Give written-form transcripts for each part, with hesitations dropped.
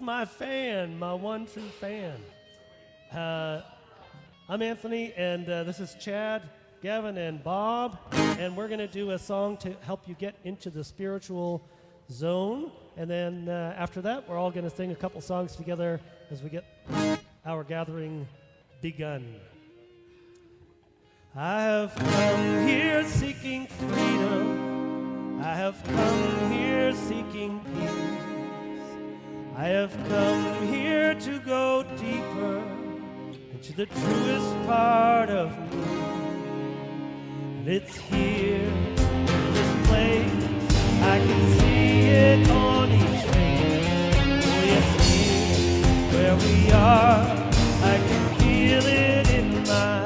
My fan, my one true fan. I'm Anthony, and this is Chad, Gavin, and Bob, and we're going to do a song to help you get into the spiritual zone. And then after that, we're all going to sing a couple songs together as we get our gathering begun. I have come here seeking freedom. I have come here seeking peace. I have come here to go deeper into the truest part of me. And it's here, in this place, I can see it on each face. Oh yes, here, where we are, I can feel it in my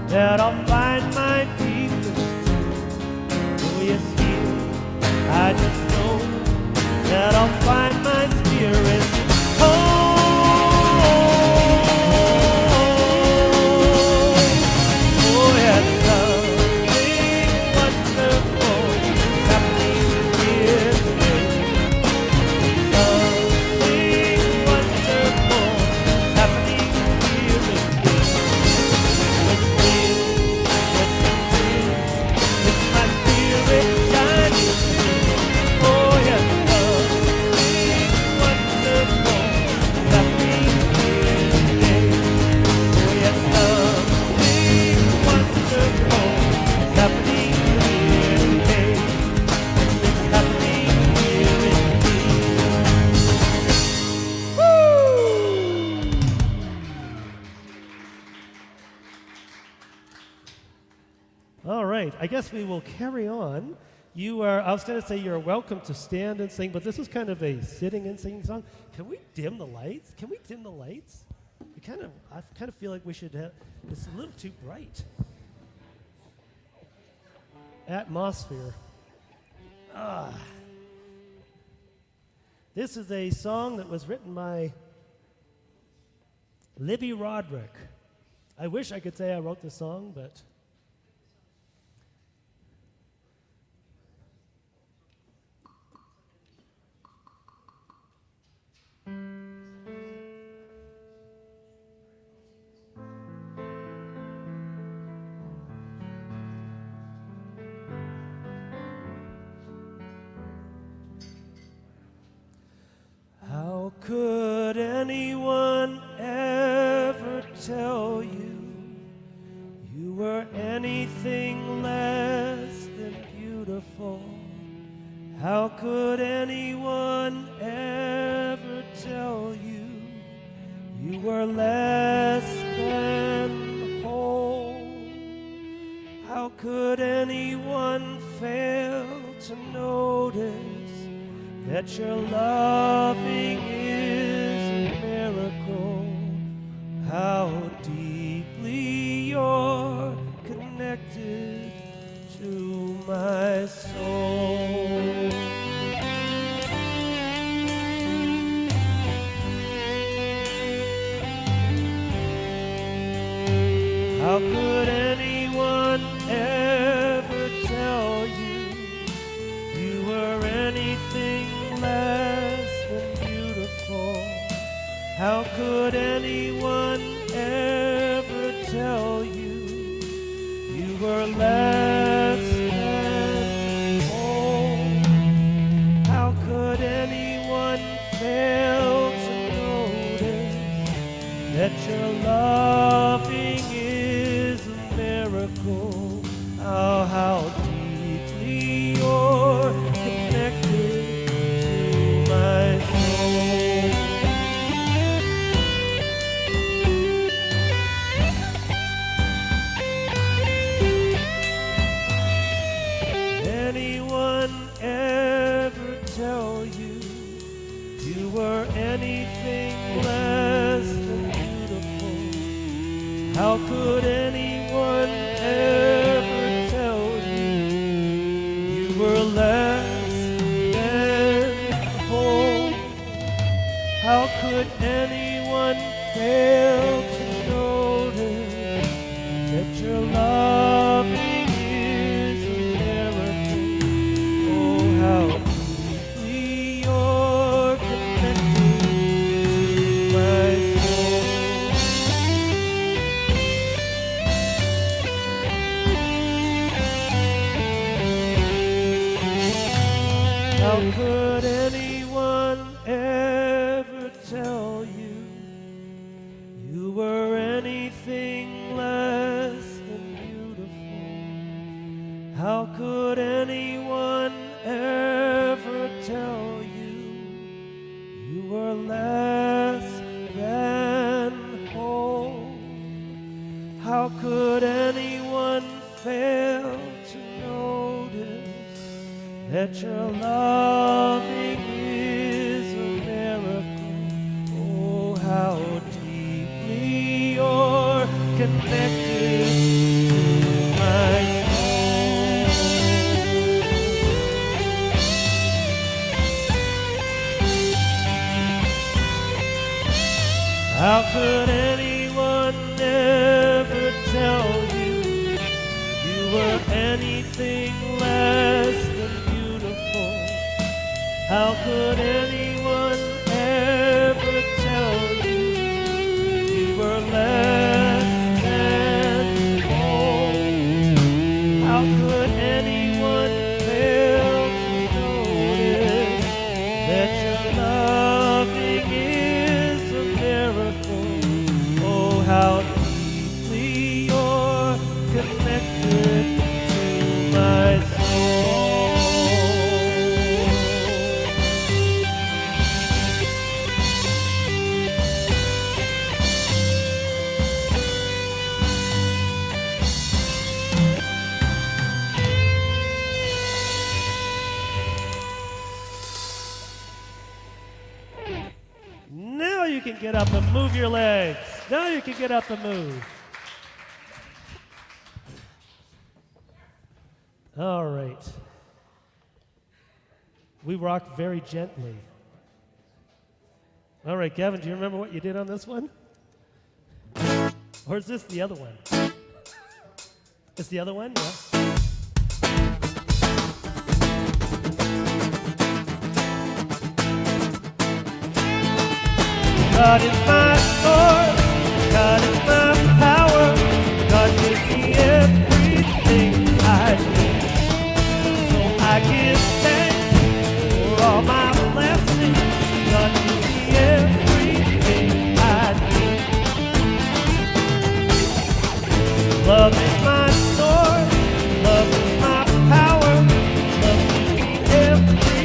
that I'll find my deepest truth. Oh yes, here, I just know that I'll find my spirit home. Oh yes, something wonderful is happening here today. Something wonderful is happening here today. All right, I guess we will carry on. I was going to say you're welcome to stand and sing, but this is kind of a sitting and singing song. Can we dim the lights? Can we dim the lights? I kind of feel like we should have, it's a little too bright. Atmosphere. This is a song that was written by Libby Roderick. I wish I could say I wrote this song, but how could anyone ever tell you you were How could anyone ever tell you you were less than whole? How could anyone fail to notice that your loving is a miracle? How deeply you're connected to my soul. How could anyone ever tell you you were anything less than beautiful? How could anyone ever tell you you were less than whole? How could anyone fail to notice that your loving is a miracle? Oh, how deeply you're connected to my soul. Anyone ever tell you you were anything less than beautiful? How could anyone ever tell you you were less than whole? How could anyone fail to notice that your loving is a miracle? Oh, how deeply you're connected to my soul. How could anyone ever tell you you were anything less than beautiful? How could anyone ever tell you you were less than whole? How could anyone fail to notice that your loving is a miracle? Oh, how deeply you're connected to my soul. How could anyone ever tell you you were anything less than beautiful? How could anyone ever tell you you were less than whole? How could anyone fail to notice that your loving is a miracle? Oh, how deeply you're connected to my soul. Now you can get up and move your legs. Now you can get up and move. All right. We rock very gently. All right, Gavin, do you remember what you did on this one? Or is this the other one? It's the other one, yeah. God is my source, God is my power, God gives me everything I need. So I give thanks for all my blessings, God gives me everything I need. Love is my source, love is my power, love gives me everything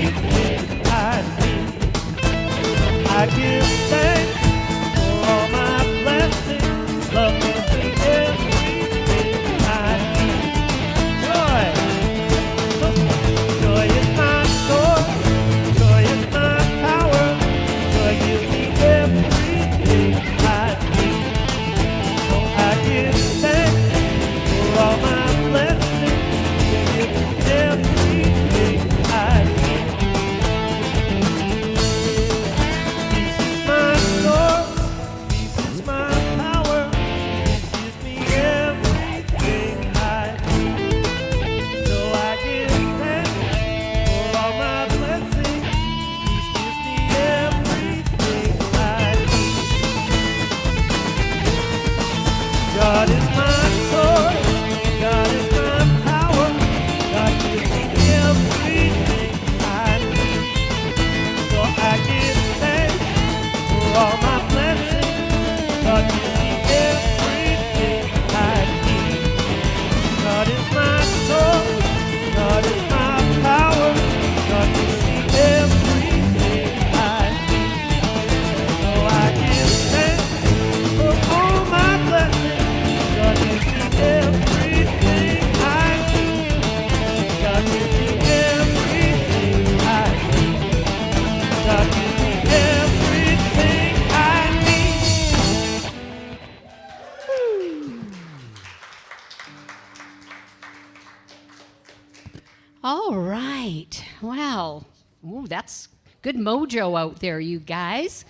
All right. Wow. Ooh, that's good mojo out there, you guys.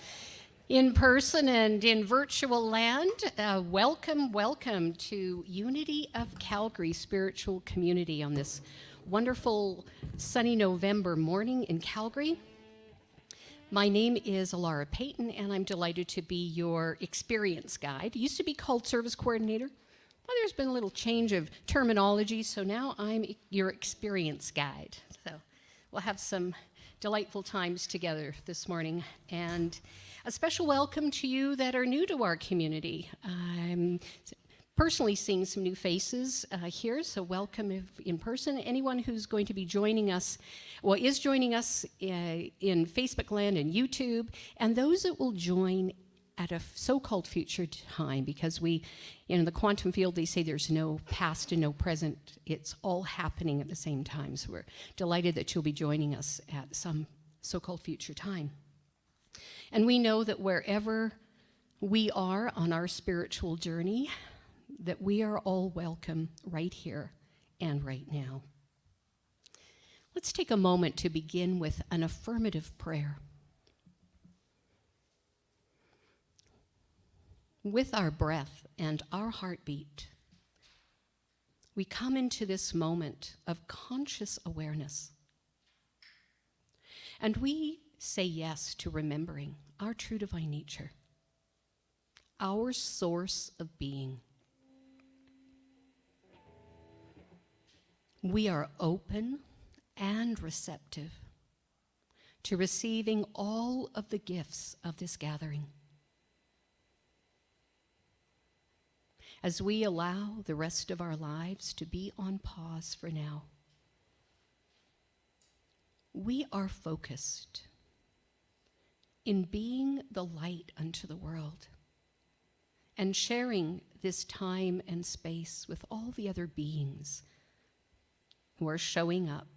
In person and in virtual land, welcome to Unity of Calgary Spiritual Community on this wonderful sunny November morning in Calgary. My name is Alara Payton, and I'm delighted to be your experience guide. It used to be called service coordinator. Well, there's been a little change of terminology, so now I'm your experience guide. So we'll have some delightful times together this morning. And a special welcome to you that are new to our community. I'm personally seeing some new faces here, so welcome in person. Anyone who's going to be joining us, well, is joining us in Facebook land and YouTube, and those that will join at a so-called future time, because in the quantum field, they say there's no past and no present. It's all happening at the same time. So we're delighted that you'll be joining us at some so-called future time. And we know that wherever we are on our spiritual journey, that we are all welcome right here and right now. Let's take a moment to begin with an affirmative prayer. With our breath and our heartbeat, we come into this moment of conscious awareness. And we say yes to remembering our true divine nature, our source of being. We are open and receptive to receiving all of the gifts of this gathering. As we allow the rest of our lives to be on pause for now, we are focused in being the light unto the world and sharing this time and space with all the other beings who are showing up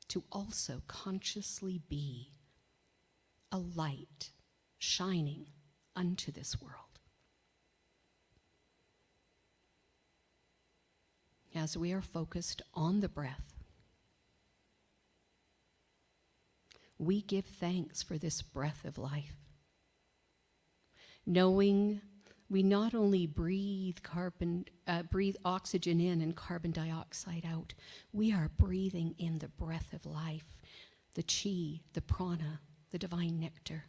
to also consciously be a light shining unto this world. As we are focused on the breath, we give thanks for this breath of life, knowing we not only breathe oxygen in and carbon dioxide out, we are breathing in the breath of life, the chi, the prana, the divine nectar.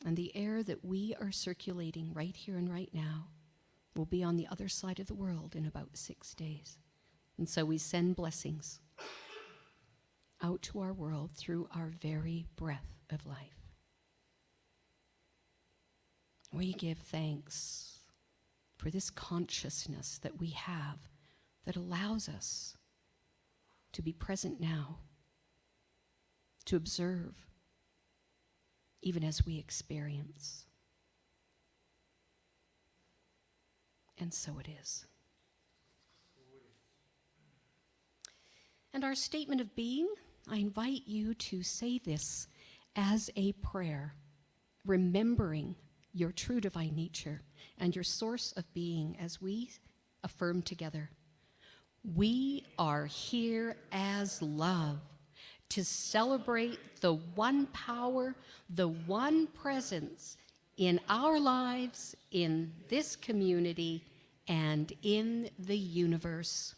And the air that we are circulating right here and right now will be on the other side of the world in about 6 days. And so we send blessings out to our world through our very breath of life. We give thanks for this consciousness that we have that allows us to be present now, to observe even as we experience. And so it is. And our statement of being, I invite you to say this as a prayer, remembering your true divine nature and your source of being as we affirm together. We are here as love to celebrate the one power, the one presence in our lives, in this community, and in the universe.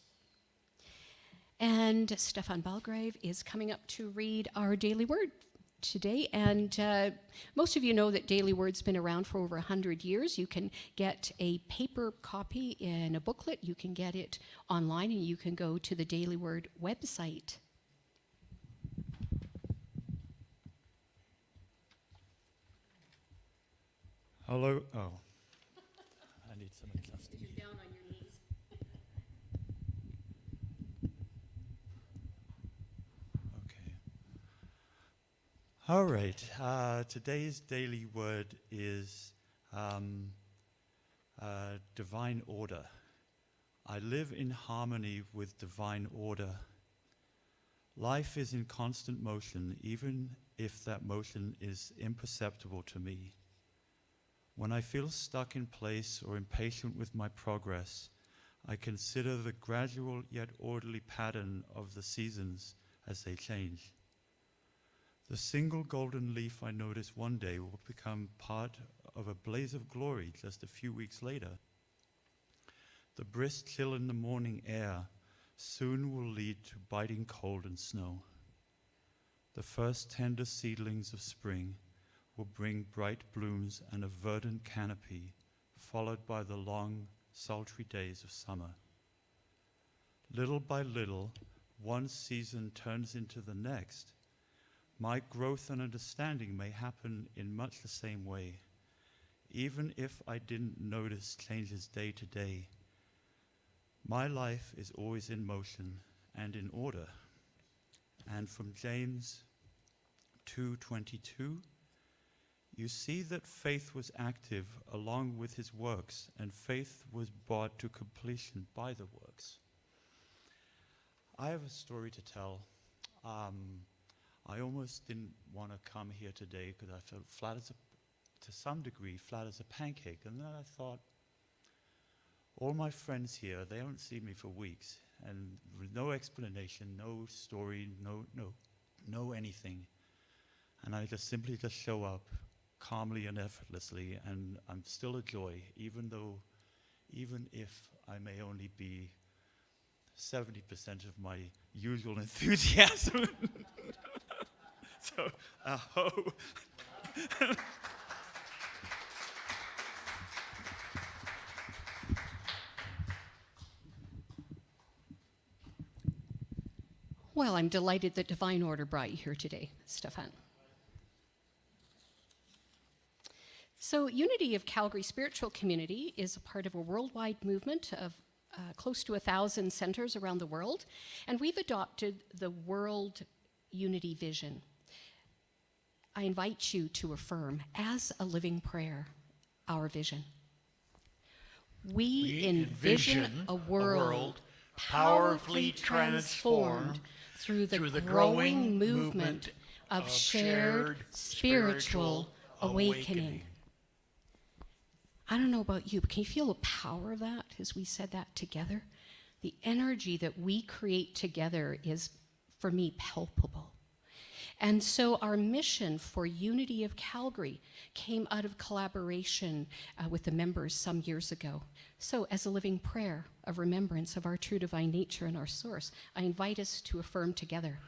And Stefan Balgrave is coming up to read our daily word today. And most of you know that Daily Word's been around for over 100 years. You can get a paper copy in a booklet. You can get it online, and you can go to the Daily Word website. Hello. Oh, I need somebody else to. You're down on your knees. Okay. All right. Today's daily word is divine order. I live in harmony with divine order. Life is in constant motion, even if that motion is imperceptible to me. When I feel stuck in place or impatient with my progress, I consider the gradual yet orderly pattern of the seasons as they change. The single golden leaf I notice one day will become part of a blaze of glory just a few weeks later. The brisk chill in the morning air soon will lead to biting cold and snow. The first tender seedlings of spring will bring bright blooms and a verdant canopy, followed by the long, sultry days of summer. Little by little, one season turns into the next. My growth and understanding may happen in much the same way, even if I didn't notice changes day to day. My life is always in motion and in order. And from James 2:22, you see that faith was active along with his works, and faith was brought to completion by the works. I have a story to tell. I almost didn't want to come here today because I felt to some degree, flat as a pancake. And then I thought, all my friends here, they haven't seen me for weeks, and with no explanation, no story, no anything. And I just simply show up calmly and effortlessly, and I'm still a joy, even if I may only be 70% of my usual enthusiasm. So, Well, I'm delighted that Divine Order brought you here today, Stefan. So, Unity of Calgary Spiritual Community is a part of a worldwide movement of close to 1,000 centers around the world, and we've adopted the World Unity Vision. I invite you to affirm, as a living prayer, our vision. We envision a world powerfully transformed through the growing movement of shared spiritual awakening. I don't know about you, but can you feel the power of that as we said that together? The energy that we create together is, for me, palpable. And so our mission for Unity of Calgary came out of collaboration with the members some years ago. So as a living prayer of remembrance of our true divine nature and our source, I invite us to affirm together.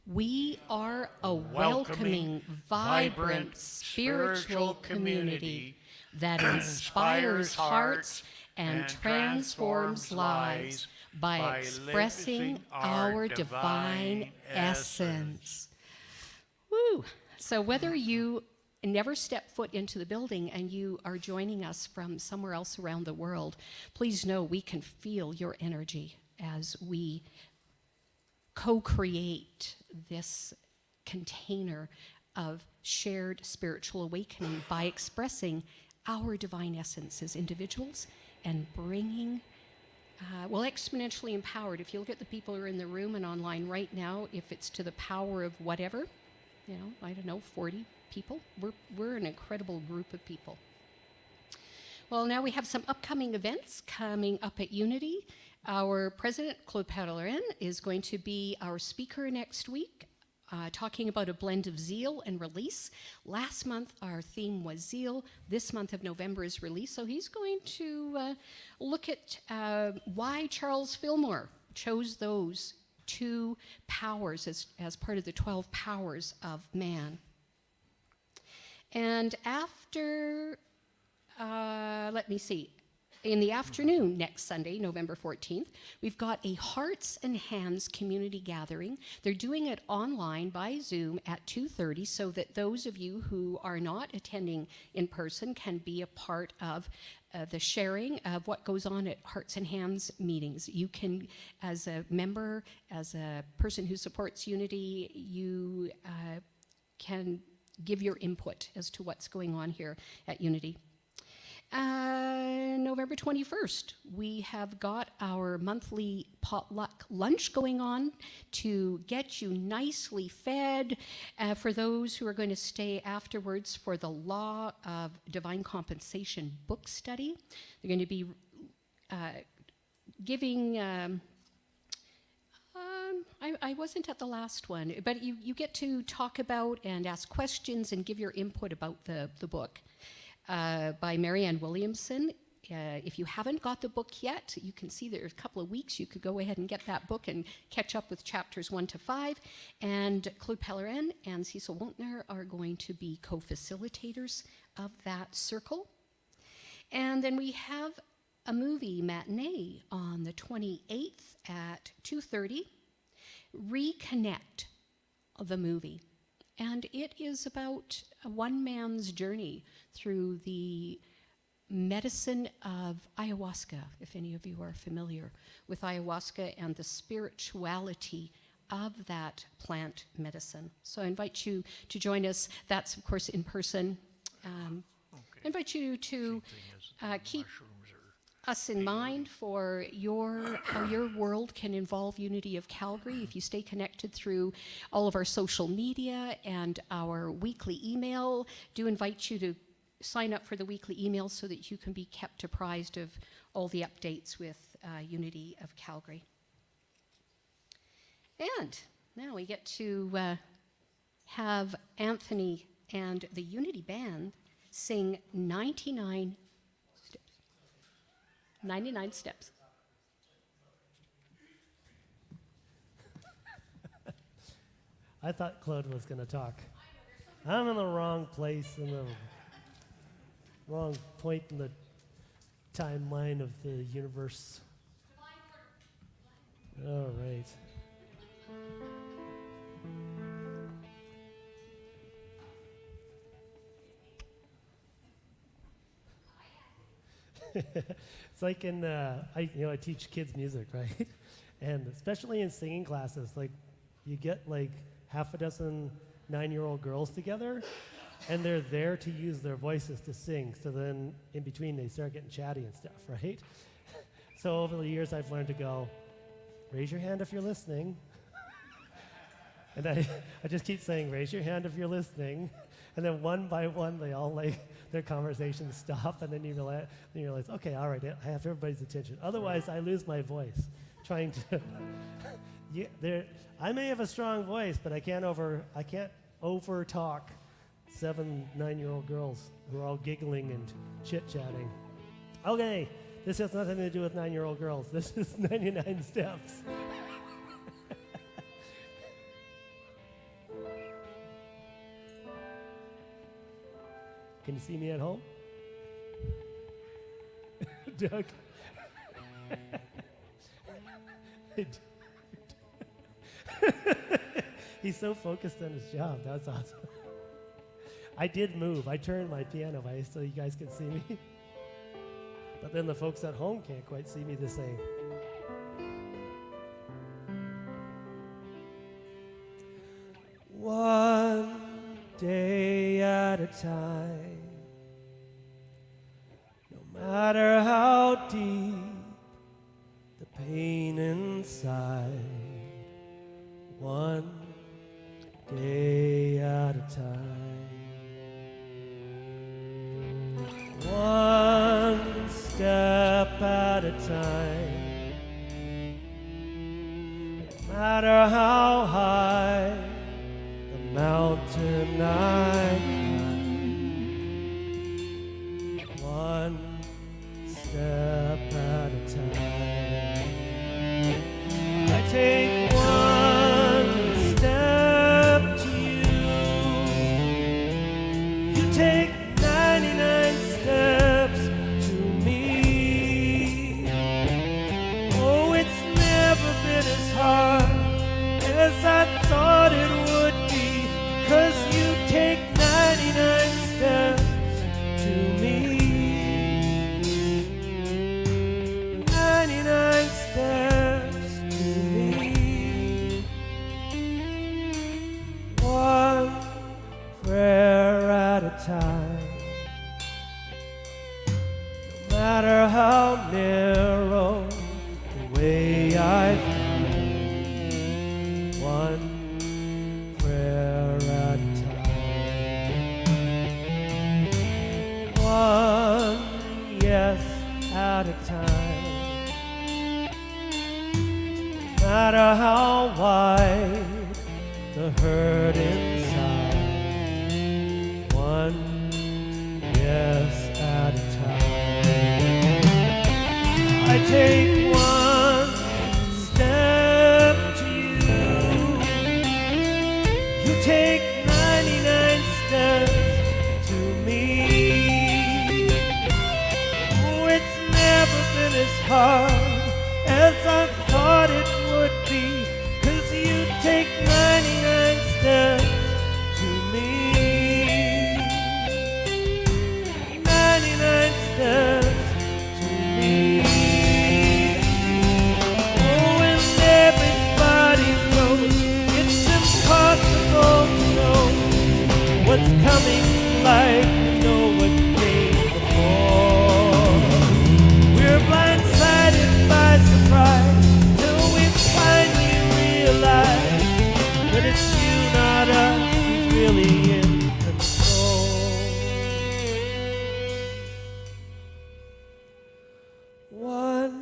We are a welcoming, vibrant, spiritual community that inspires hearts and transforms lives by expressing our divine essence. Woo! So whether you never step foot into the building and you are joining us from somewhere else around the world, please know we can feel your energy as we co-create this container of shared spiritual awakening by expressing our divine essence as individuals and bringing exponentially empowered. If you look at the people who are in the room and online right now, if it's to the power of whatever, 40 people, we're an incredible group of people. Well, now we have some upcoming events coming up at Unity. Our president, Claude Pellerin, is going to be our speaker next week, talking about a blend of zeal and release. Last month, our theme was zeal. This month of November is release. So he's going to look at why Charles Fillmore chose those two powers as part of the 12 powers of man. And after, in the afternoon next Sunday, November 14th, we've got a Hearts and Hands community gathering. They're doing it online by Zoom at 2:30 so that those of you who are not attending in person can be a part of the sharing of what goes on at Hearts and Hands meetings. You can, as a member, as a person who supports Unity, you can give your input as to what's going on here at Unity. November 21st, we have got our monthly potluck lunch going on to get you nicely fed. For those who are going to stay afterwards for the Law of Divine Compensation book study, they're going to be giving. I wasn't at the last one, but you get to talk about and ask questions and give your input about the book by Marianne Williamson. If you haven't got the book yet, you can see there's a couple of weeks. You could go ahead and get that book and catch up with chapters 1 to 5. And Claude Pellerin and Cecil Wontner are going to be co-facilitators of that circle. And then we have a movie matinee on the 28th at 2:30. Reconnect, the movie. And it is about a one man's journey through the medicine of ayahuasca, if any of you are familiar with ayahuasca and the spirituality of that plant medicine. So I invite you to join us. That's, of course, in person. I invite you to keep us in mind for how your world can involve Unity of Calgary. If you stay connected through all of our social media and our weekly email, do invite you to sign up for the weekly email so that you can be kept apprised of all the updates with Unity of Calgary. And now we get to have Anthony and the Unity Band sing 99 Steps. I thought Claude was going to talk. I'm in the wrong place, in the wrong point in the timeline of the universe. All right. It's like in I teach kids music, right? And especially in singing classes, like you get like half a dozen 9-year-old girls together, and they're there to use their voices to sing. So then in between they start getting chatty and stuff, right? So over the years I've learned to go, raise your hand if you're listening. And I just keep saying, raise your hand if you're listening. And then one by one, they all their conversations stop, and then you realize, okay, all right, I have everybody's attention. Otherwise, I lose my voice trying to. I may have a strong voice, but I can't over talk 7 9-year-old girls who are all giggling and chit-chatting. Okay, this has nothing to do with 9-year-old girls. This is 99 Steps. Can you see me at home? Doug? He's so focused on his job. That's awesome. I did move. I turned my piano away so you guys can see me. But then the folks at home can't quite see me the same. One day at a time, no matter how deep the pain inside, one day at a time, one step at a time, no matter how high the mountain I climb, one step at a time. I take one step to you. You take 99 steps to me. Oh, it's never been as hard as I thought it would be, 'cause you take matter how wide the hurt inside, one yes at a time. I take one step to you, you take 99 steps to me. Oh, it's never been as hard as I thought it would be, 'cause you take 99 steps to me. 99 steps to me. Oh, and everybody knows it's impossible to know what's coming like we know what came before. We're blindsided by surprise till we finally realize that it's you, not us, who's really in control. One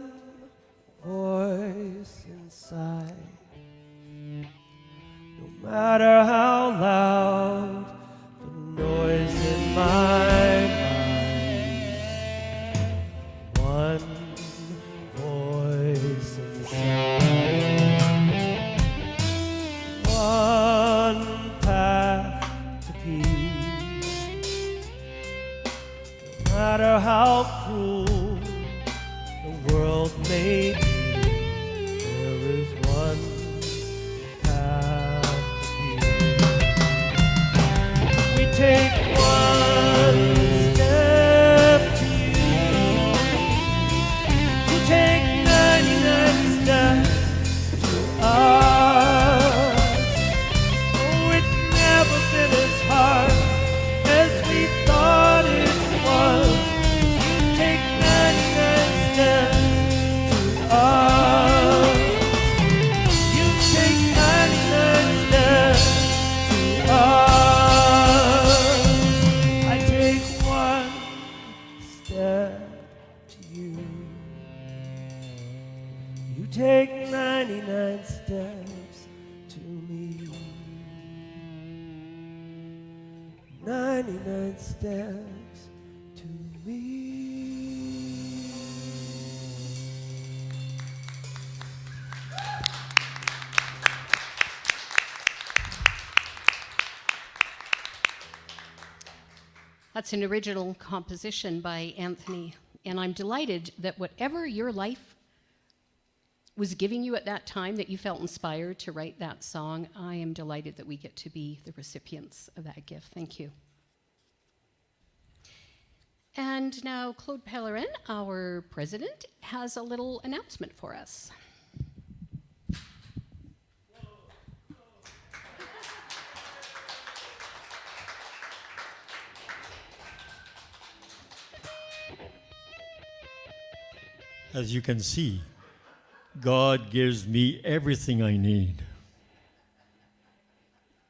voice inside, no matter how loud the noise in my mind. One voice inside, one path to peace. No matter how cruel the world may be, there is one path to peace. We take one step to you, you take 99 steps to us. Oh, it's never been as hard as we thought it was. You take 99 steps to us. You take 99 steps to us. I take one step to you. You take 99 steps to me. 99 steps to me. That's an original composition by Anthony, and I'm delighted that whatever your life was giving you at that time, that you felt inspired to write that song. I am delighted that we get to be the recipients of that gift. Thank you. And now Claude Pellerin, our president, has a little announcement for us. As you can see, God gives me everything I need.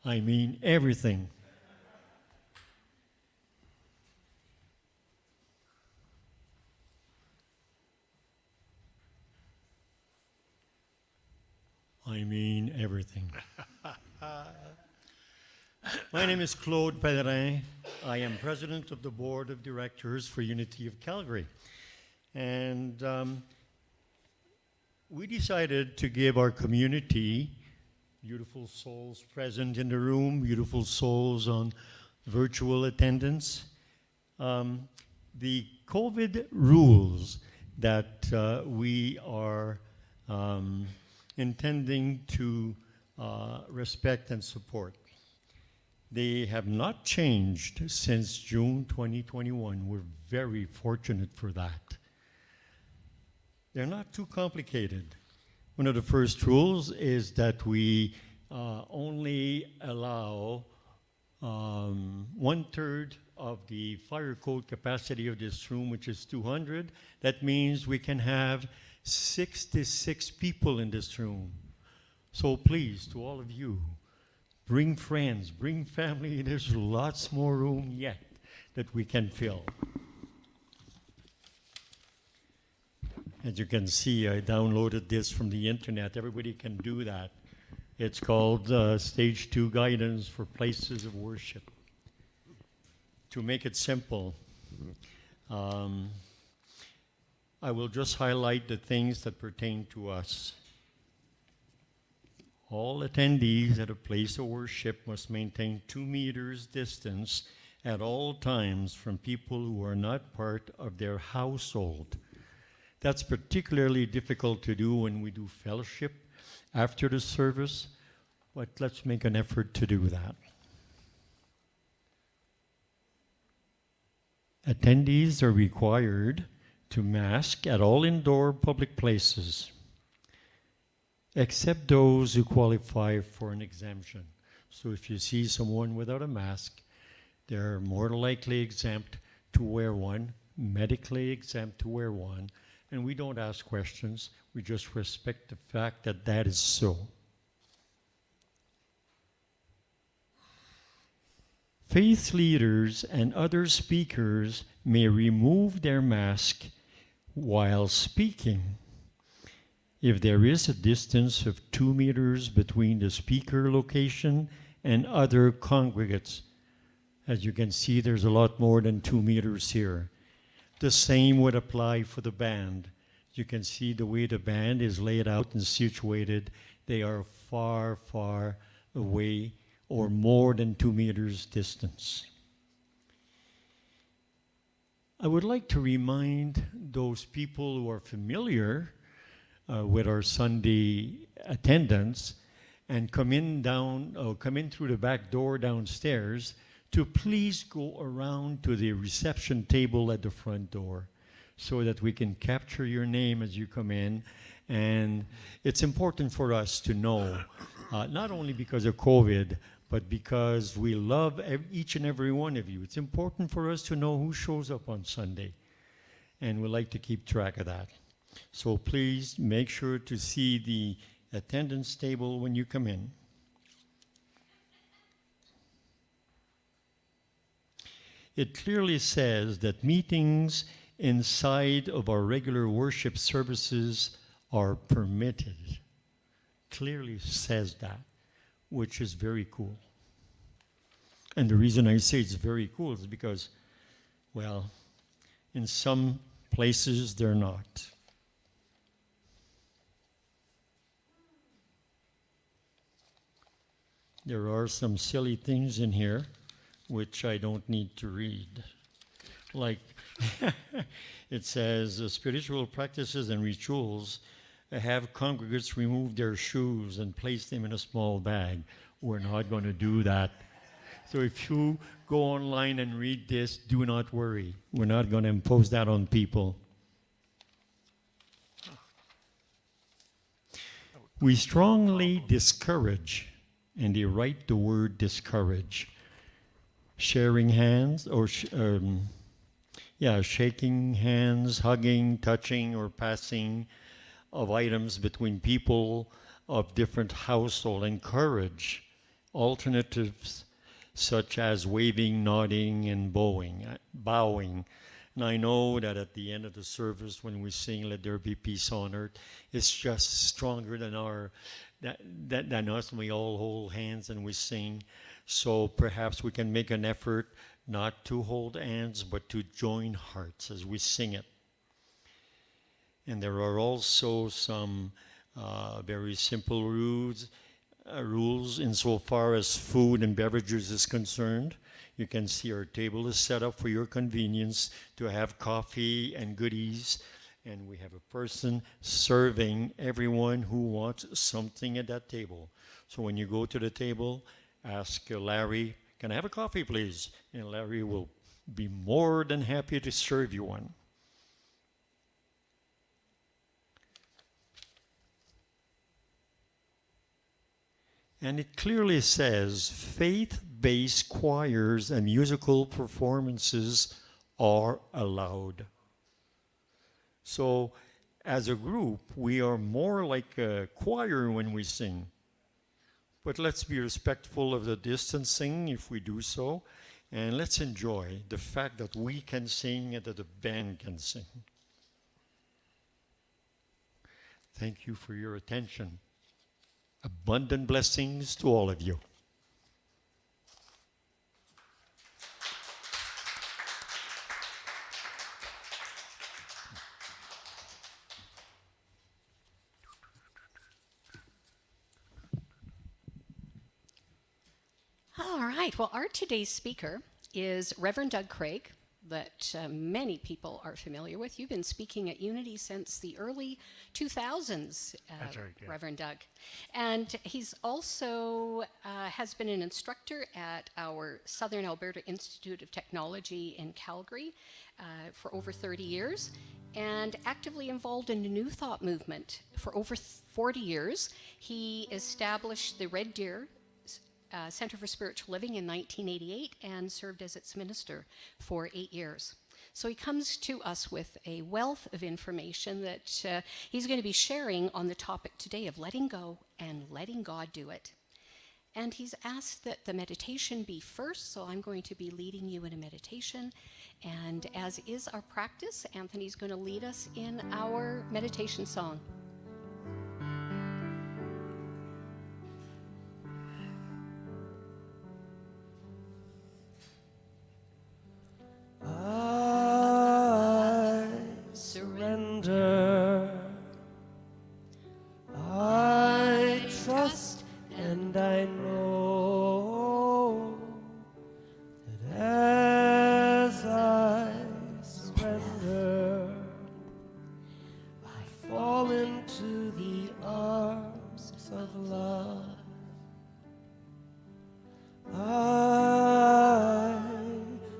I mean everything. I mean everything. My name is Claude Pellerin. I am president of the board of directors for Unity of Calgary. And we decided to give our community, beautiful souls present in the room, beautiful souls on virtual attendance, the COVID rules that we are intending to respect and support. They have not changed since June 2021. We're very fortunate for that. They're not too complicated. One of the first rules is that we only allow 1/3 of the fire code capacity of this room, which is 200. That means we can have 66 people in this room. So please, to all of you, bring friends, bring family. There's lots more room yet that we can fill. As you can see, I downloaded this from the internet. Everybody can do that. It's called Stage 2 Guidance for Places of Worship. To make it simple, I will just highlight the things that pertain to us. All attendees at a place of worship must maintain 2 meters distance at all times from people who are not part of their household. That's particularly difficult to do when we do fellowship after the service, but let's make an effort to do that. Attendees are required to mask at all indoor public places, except those who qualify for an exemption. So if you see someone without a mask, they're more likely exempt to wear one, medically exempt to wear one, and we don't ask questions. We just respect the fact that that is so. Faith leaders and other speakers may remove their mask while speaking if there is a distance of 2 meters between the speaker location and other congregates. As you can see, there's a lot more than 2 meters here. The same would apply for the band. You can see the way the band is laid out and situated. They are far, far away, or more than 2 meters distance. I would like to remind those people who are familiar with our Sunday attendance and come in through the back door downstairs to please go around to the reception table at the front door so that we can capture your name as you come in. And it's important for us to know, not only because of COVID, but because we love each and every one of you. It's important for us to know who shows up on Sunday, and we like to keep track of that. So please make sure to see the attendance table when you come in. It clearly says that meetings inside of our regular worship services are permitted. Clearly says that, which is very cool. And the reason I say it's very cool is because, well, in some places they're not. There are some silly things in here which I don't need to read. Like, it says, spiritual practices and rituals have congregants remove their shoes and place them in a small bag. We're not going to do that. So if you go online and read this, do not worry. We're not going to impose that on people. We strongly discourage, and they write the word discourage, sharing hands or shaking hands, hugging, touching, or passing of items between people of different household. Encourage alternatives such as waving, nodding, and bowing. And I know that at the end of the service when we sing "Let There Be Peace on Earth," it's just stronger than than us, and we all hold hands and we sing. So perhaps we can make an effort not to hold hands, but to join hearts as we sing it. And there are also some very simple rules insofar as food and beverages is concerned. You can see our table is set up for your convenience to have coffee and goodies. And we have a person serving everyone who wants something at that table. So when you go to the table, ask Larry, "Can I have a coffee, please?" And Larry will be more than happy to serve you one. And it clearly says faith-based choirs and musical performances are allowed. So as a group, we are more like a choir when we sing. But let's be respectful of the distancing if we do so, and let's enjoy the fact that we can sing and that the band can sing. Thank you for your attention. Abundant blessings to all of you. All right. Well, our today's speaker is Reverend Doug Craig, that many people are familiar with. You've been speaking at Unity since the early 2000s, That's right, yeah. Reverend Doug. And he's also has been an instructor at our Southern Alberta Institute of Technology in Calgary for over 30 years, and actively involved in the New Thought movement for over 40 years. He established the Red Deer Center for Spiritual Living in 1988 and served as its minister for 8 years. So he comes to us with a wealth of information that he's going to be sharing on the topic today of letting go and letting God do it. And he's asked that the meditation be first, so I'm going to be leading you in a meditation. And as is our practice, Anthony's going to lead us in our meditation song. I surrender. I trust and I know that as I surrender, I fall into the arms of love. I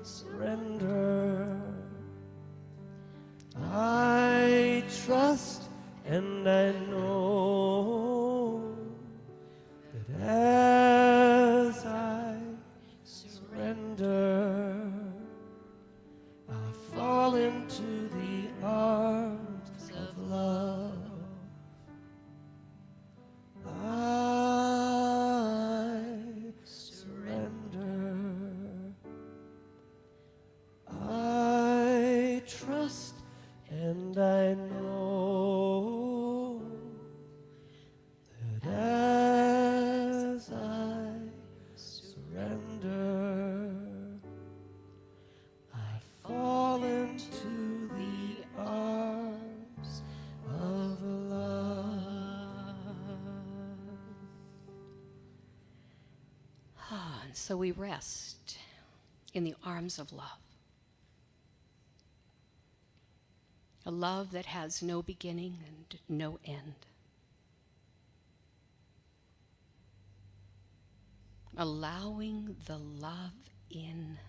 surrender. I trust and I know that as I surrender, I fall into the arms of love. I surrender. I trust and I know that as I surrender, I fall into the arms of love. And so we rest in the arms of love. A love that has no beginning and no end. Allowing the love in.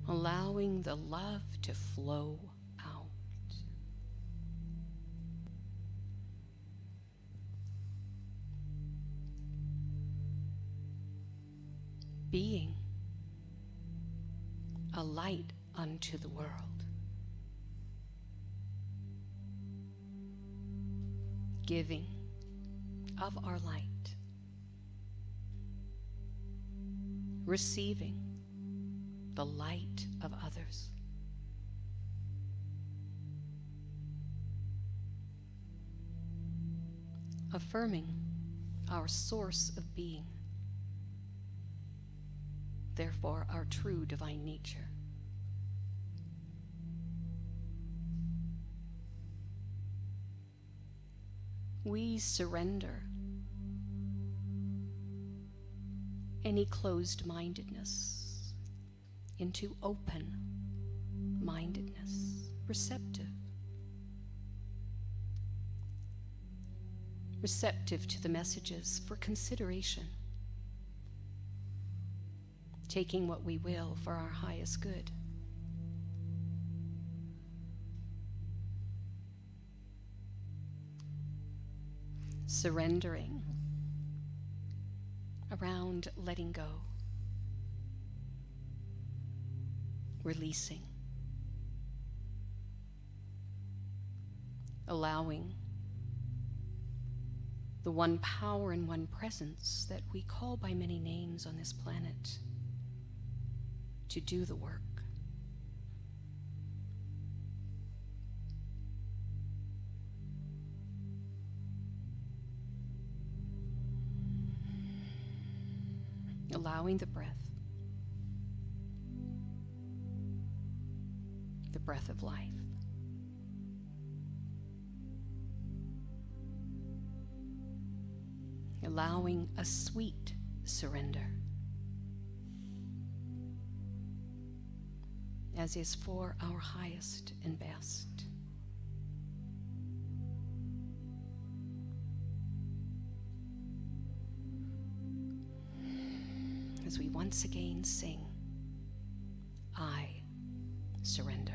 Allowing the love to flow out. Being a light unto the world. Giving of our light. Receiving the light of others. Affirming our source of being. Therefore, our true divine nature. We surrender any closed-mindedness into open-mindedness, receptive. Receptive to the messages for consideration. Taking what we will for our highest good. Surrendering around letting go. Releasing. Allowing the one power and one presence that we call by many names on this planet to do the work. allowing the breath of life. Allowing a sweet surrender, as is for our highest and best. As we once again sing, I surrender.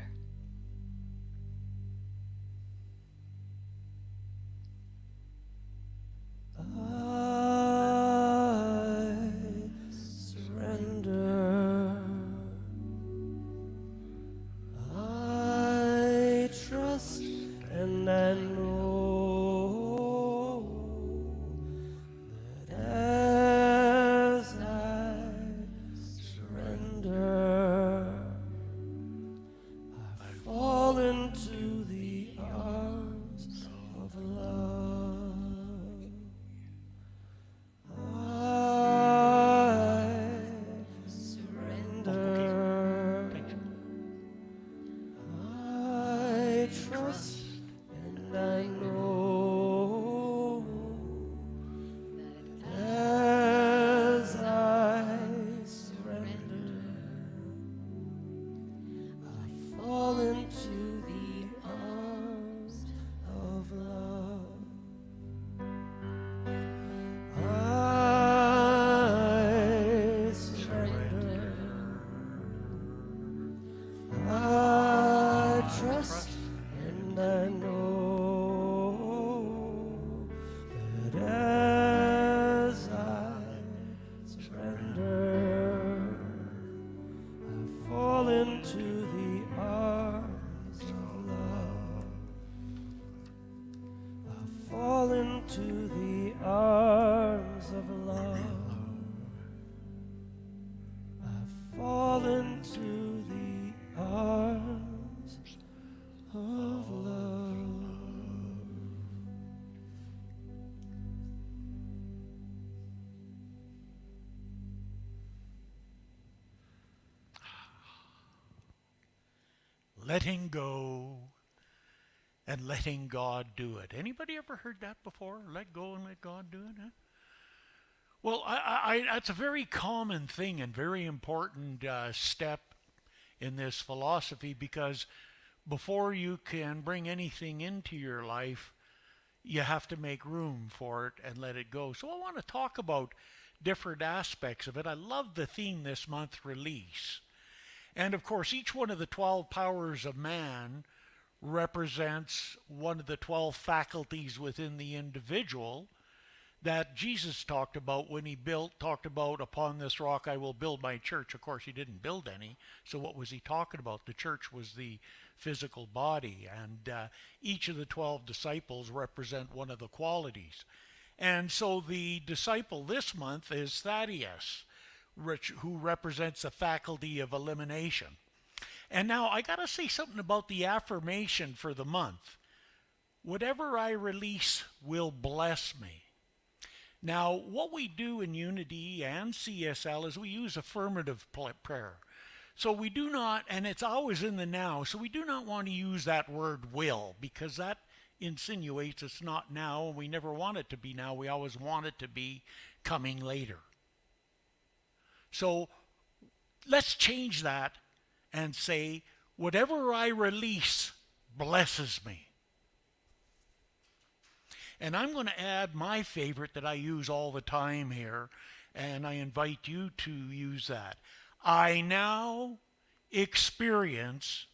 Letting go and letting God do it. Anybody ever heard that before? Let go and let God do it? Huh? Well, that's a very common thing and very important step in this philosophy, because before you can bring anything into your life, you have to make room for it and let it go. So I want to talk about different aspects of it. I love the theme this month, release. And of course, each one of the 12 powers of man represents one of the 12 faculties within the individual that Jesus talked about when he talked about, upon this rock I will build my church. Of course, he didn't build any. So what was he talking about? The church was the physical body. And each of the 12 disciples represent one of the qualities. And so the disciple this month is Thaddeus, who represents the faculty of elimination. And now I got to say something about the affirmation for the month. Whatever I release will bless me. Now, what we do in Unity and CSL is we use affirmative prayer. So we do not, and it's always in the now, so we do not want to use that word will, because that insinuates it's not now, and we never want it to be now. We always want it to be coming later. So let's change that and say, whatever I release blesses me. And I'm going to add my favorite that I use all the time here, and I invite you to use that. I now experience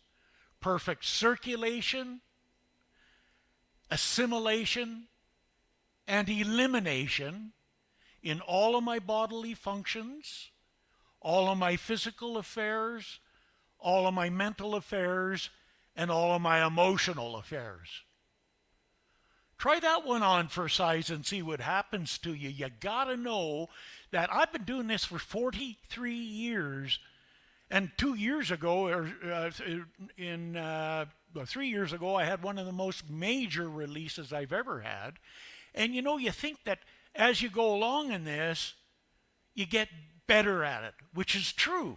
perfect circulation, assimilation, and elimination in all of my bodily functions, all of my physical affairs, all of my mental affairs, and all of my emotional affairs. Try that one on for size and see what happens to you. You gotta know that I've been doing this for 43 years, and 2 years ago, 3 years ago, I had one of the most major releases I've ever had. And you know, you think that as you go along in this, you get better at it, which is true.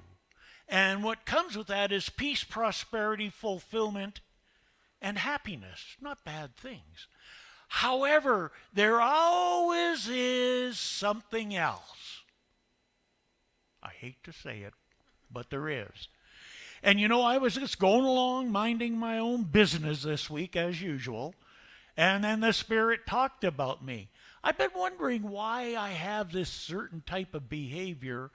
And what comes with that is peace, prosperity, fulfillment, and happiness. Not bad things. However, there always is something else. I hate to say it, but there is. And you know, I was just going along, minding my own business this week, as usual, and then the Spirit talked about me. I've been wondering why I have this certain type of behavior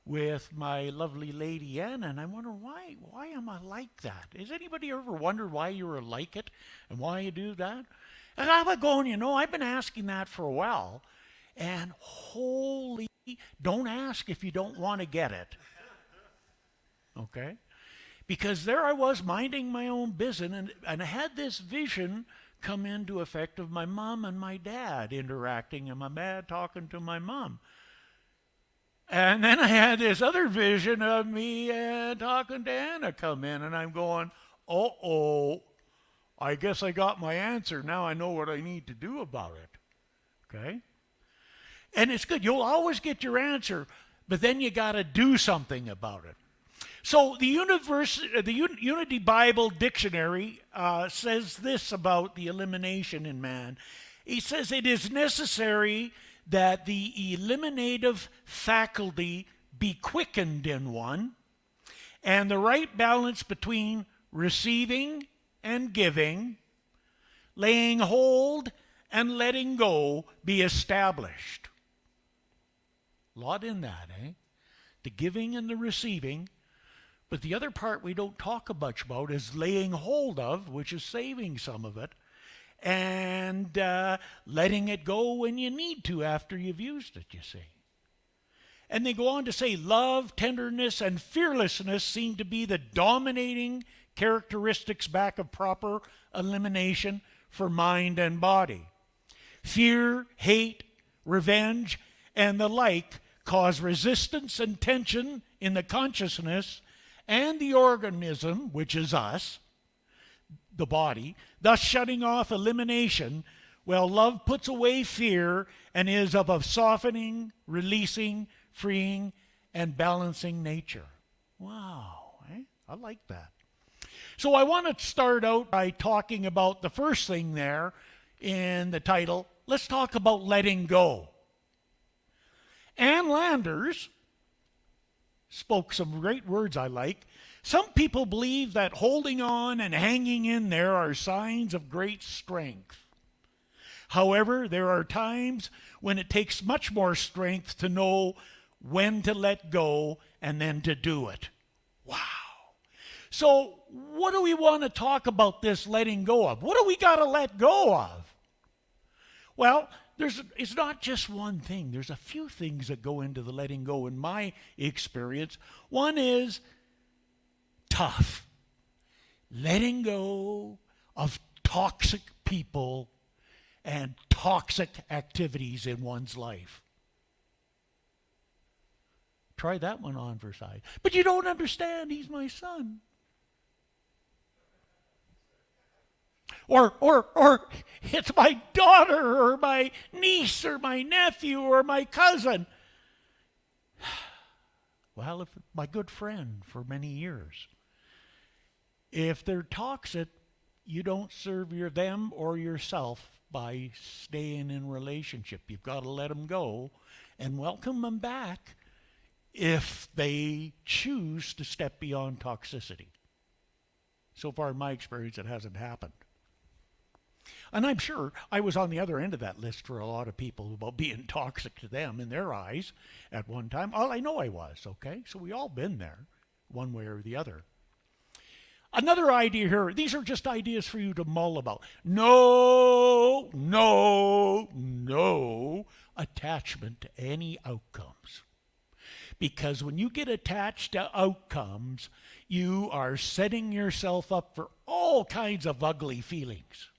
with my lovely lady Anna, and I wonder why am I like that? Has anybody ever wondered why you're like it and why you do that? And I was going, you know, I've been asking that for a while, and holy, don't ask if you don't want to get it. Okay? Because there I was minding my own business, and I had this vision come into effect of my mom and my dad interacting, and my dad talking to my mom. And then I had this other vision of me talking to Anna come in, and I'm going, uh-oh, I guess I got my answer. Now I know what I need to do about it. Okay? And it's good. You'll always get your answer, but then you got to do something about it. So the Unity Bible Dictionary says this about the elimination in man. He says it is necessary that the eliminative faculty be quickened in one, and the right balance between receiving and giving, laying hold and letting go be established. A lot in that, eh? The giving and the receiving. But the other part we don't talk much about is laying hold of, which is saving some of it, and letting it go when you need to after you've used it, you see. And they go on to say love, tenderness, and fearlessness seem to be the dominating characteristics back of proper elimination for mind and body. Fear, hate, revenge, and the like cause resistance and tension in the consciousness and the organism, which is us, the body, thus shutting off elimination, while love puts away fear and is of a softening, releasing, freeing, and balancing nature. Wow, eh? I like that. So I want to start out by talking about the first thing there in the title. Let's talk about letting go. Ann Landers spoke some great words I like. Some people believe that holding on and hanging in there are signs of great strength. However, there are times when it takes much more strength to know when to let go and then to do it. Wow. So what do we want to talk about this letting go of? What do we got to let go of? Well, it's not just one thing. There's a few things that go into the letting go in my experience. One is tough. Letting go of toxic people and toxic activities in one's life. Try that one on for size. But you don't understand, he's my son. Or it's my daughter or my niece or my nephew or my cousin. Well, if my good friend for many years. If they're toxic, you don't serve them or yourself by staying in relationship. You've got to let them go and welcome them back if they choose to step beyond toxicity. So far in my experience, it hasn't happened. And I'm sure I was on the other end of that list for a lot of people about being toxic to them in their eyes at one time. All I know I was, okay? So we all been there, one way or the other. Another idea here, these are just ideas for you to mull about. No attachment to any outcomes. Because when you get attached to outcomes, you are setting yourself up for all kinds of ugly feelings.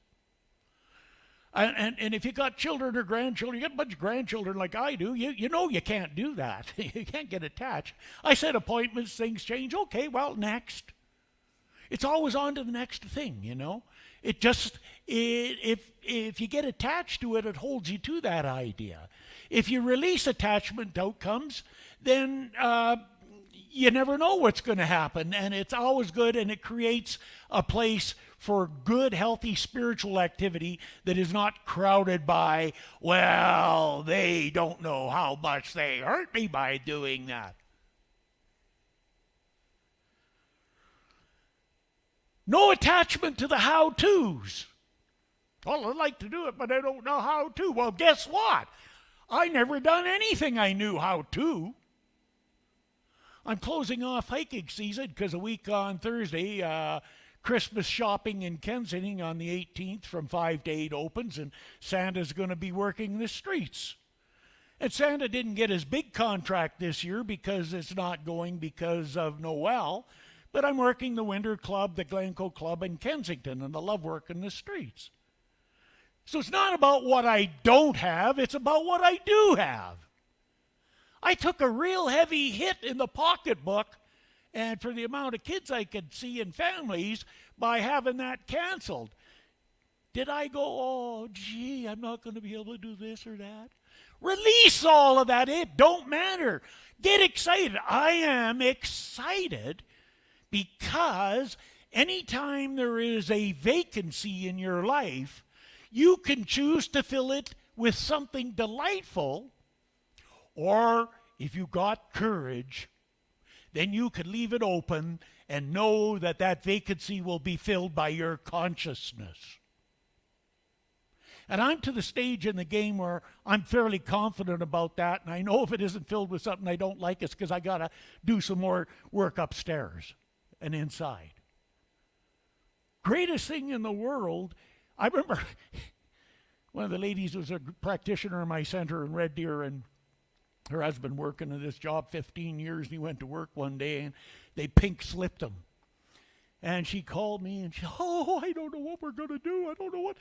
And if you got children or grandchildren, you got a bunch of grandchildren like I do, you know you can't do that. You can't get attached. I set appointments, things change. Okay, well, next. It's always on to the next thing, you know. It just, if you get attached to it, it holds you to that idea. If you release attachment outcomes, then you never know what's going to happen, and it's always good, and it creates a place for good, healthy spiritual activity that is not crowded by, well, they don't know how much they hurt me by doing that. No attachment to the how-tos. Well, I'd like to do it, but I don't know how to. Well, guess what? I never done anything I knew how to. I'm closing off hiking season because a week on Thursday, Christmas shopping in Kensington on the 18th from 5 to 8 opens, and Santa's going to be working the streets. And Santa didn't get his big contract this year because it's not going because of Noel, but I'm working the Winter Club, the Glencoe Club in Kensington, and I love working the streets. So it's not about what I don't have, it's about what I do have. I took a real heavy hit in the pocketbook, and for the amount of kids I could see in families, by having that canceled. Did I go, oh, gee, I'm not going to be able to do this or that? Release all of that. It don't matter. Get excited. I am excited because anytime there is a vacancy in your life, you can choose to fill it with something delightful, or if you got courage, then you can leave it open and know that that vacancy will be filled by your consciousness. And I'm to the stage in the game where I'm fairly confident about that, and I know if it isn't filled with something I don't like, it's because I got to do some more work upstairs and inside. Greatest thing in the world, I remember one of the ladies was a practitioner in my center in Red Deer, and her husband working in this job 15 years, and he went to work one day, and they pink slipped him. And she called me, and she, oh, I don't know what we're going to do. I don't know what.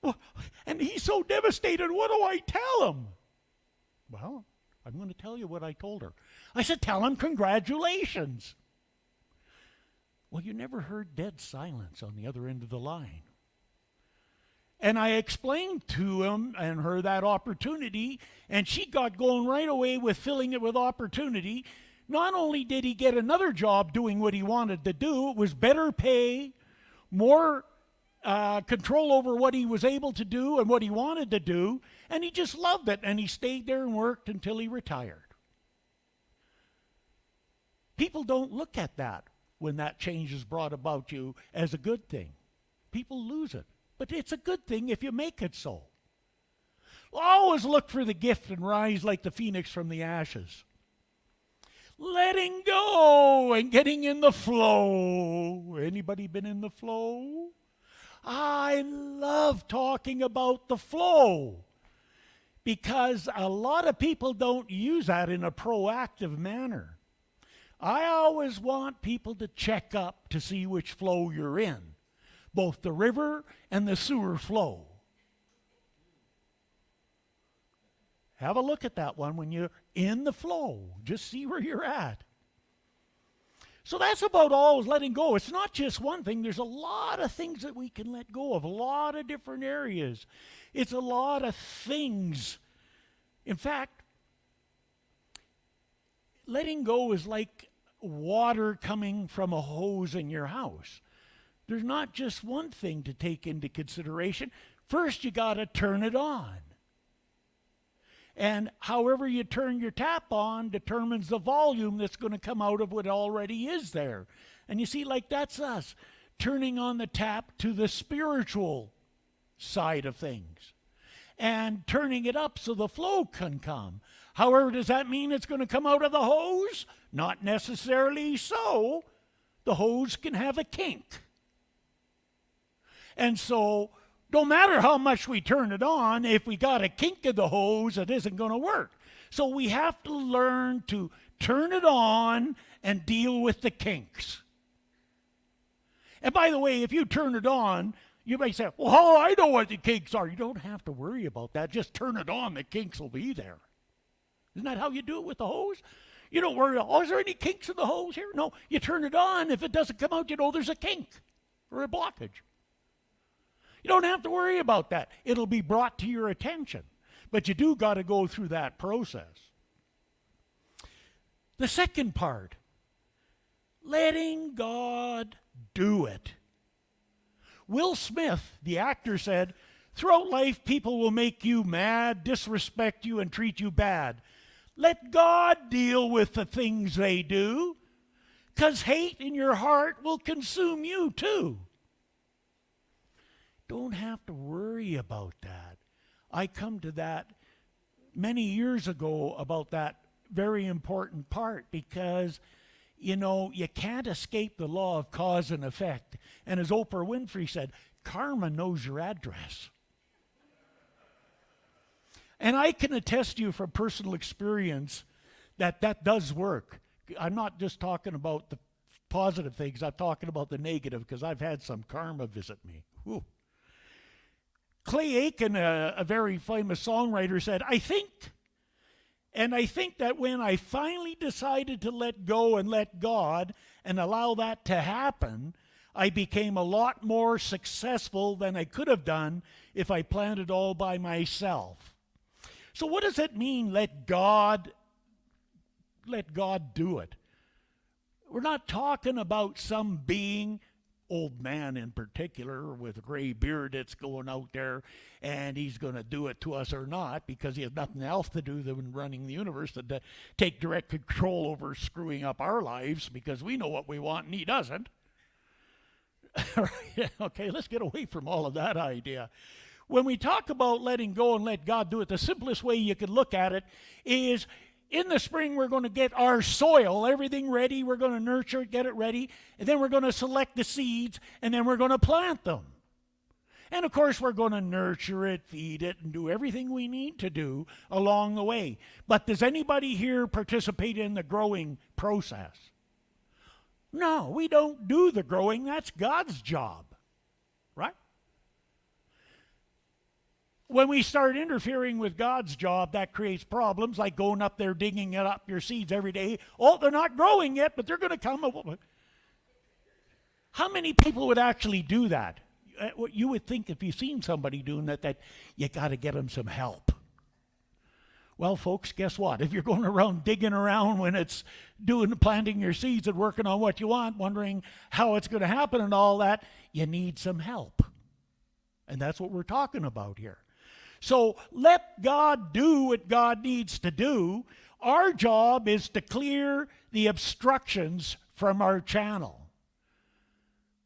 Well, and he's so devastated. What do I tell him? Well, I'm going to tell you what I told her. I said, tell him congratulations. Well, you never heard dead silence on the other end of the line. And I explained to him and her that opportunity, and she got going right away with filling it with opportunity. Not only did he get another job doing what he wanted to do, it was better pay, more control over what he was able to do and what he wanted to do, and he just loved it, and he stayed there and worked until he retired. People don't look at that when that change is brought about you as a good thing. People lose it. But it's a good thing if you make it so. Always look for the gift and rise like the phoenix from the ashes. Letting go and getting in the flow. Anybody been in the flow? I love talking about the flow because a lot of people don't use that in a proactive manner. I always want people to check up to see which flow you're in, both the river and the sewer flow. Have a look at that one when you're in the flow. Just see where you're at. So that's about always letting go. It's not just one thing. There's a lot of things that we can let go of, a lot of different areas. It's a lot of things. In fact, letting go is like water coming from a hose in your house. There's not just one thing to take into consideration. First, you got to turn it on. And however you turn your tap on determines the volume that's going to come out of what already is there. And you see, like that's us turning on the tap to the spiritual side of things and turning it up so the flow can come. However, does that mean it's going to come out of the hose? Not necessarily so. The hose can have a kink. And so, no matter how much we turn it on, if we got a kink in the hose, it isn't going to work. So we have to learn to turn it on and deal with the kinks. And by the way, if you turn it on, you may say, well, I know what the kinks are. You don't have to worry about that. Just turn it on, the kinks will be there. Isn't that how you do it with the hose? You don't worry, oh, is there any kinks in the hose here? No, you turn it on. If it doesn't come out, you know there's a kink or a blockage. You don't have to worry about that. It'll be brought to your attention. But you do got to go through that process. The second part, letting God do it. Will Smith, the actor, said, throughout life, people will make you mad, disrespect you, and treat you bad. Let God deal with the things they do, because hate in your heart will consume you too. Don't have to worry about that. I come to that many years ago about that very important part, because you know, you can't escape the law of cause and effect. And as Oprah Winfrey said, karma knows your address. And I can attest to you from personal experience that that does work. I'm not just talking about the positive things, I'm talking about the negative, because I've had some karma visit me. Whew. Clay Aiken, a very famous songwriter, said, I think that when I finally decided to let go and let God and allow that to happen, I became a lot more successful than I could have done if I planned it all by myself. So what does it mean, let God do it? We're not talking about some being, old man in particular, with a gray beard that's going out there and he's going to do it to us or not, because he has nothing else to do than running the universe to take direct control over screwing up our lives, because we know what we want and he doesn't. Okay, let's get away from all of that idea. When we talk about letting go and let God do it, the simplest way you could look at it is, in the spring, we're going to get our soil, everything ready. We're going to nurture it, get it ready. And then we're going to select the seeds, and then we're going to plant them. And, of course, we're going to nurture it, feed it, and do everything we need to do along the way. But does anybody here participate in the growing process? No, we don't do the growing. That's God's job, right? When we start interfering with God's job, that creates problems, like going up there digging up your seeds every day. Oh, they're not growing yet, but they're going to come. How many people would actually do that? You would think, if you've seen somebody doing that you got to get them some help. Well, folks, guess what? If you're going around digging around when it's planting your seeds and working on what you want, wondering how it's going to happen and all that, you need some help. And that's what we're talking about here. So let God do what God needs to do. Our job is to clear the obstructions from our channel.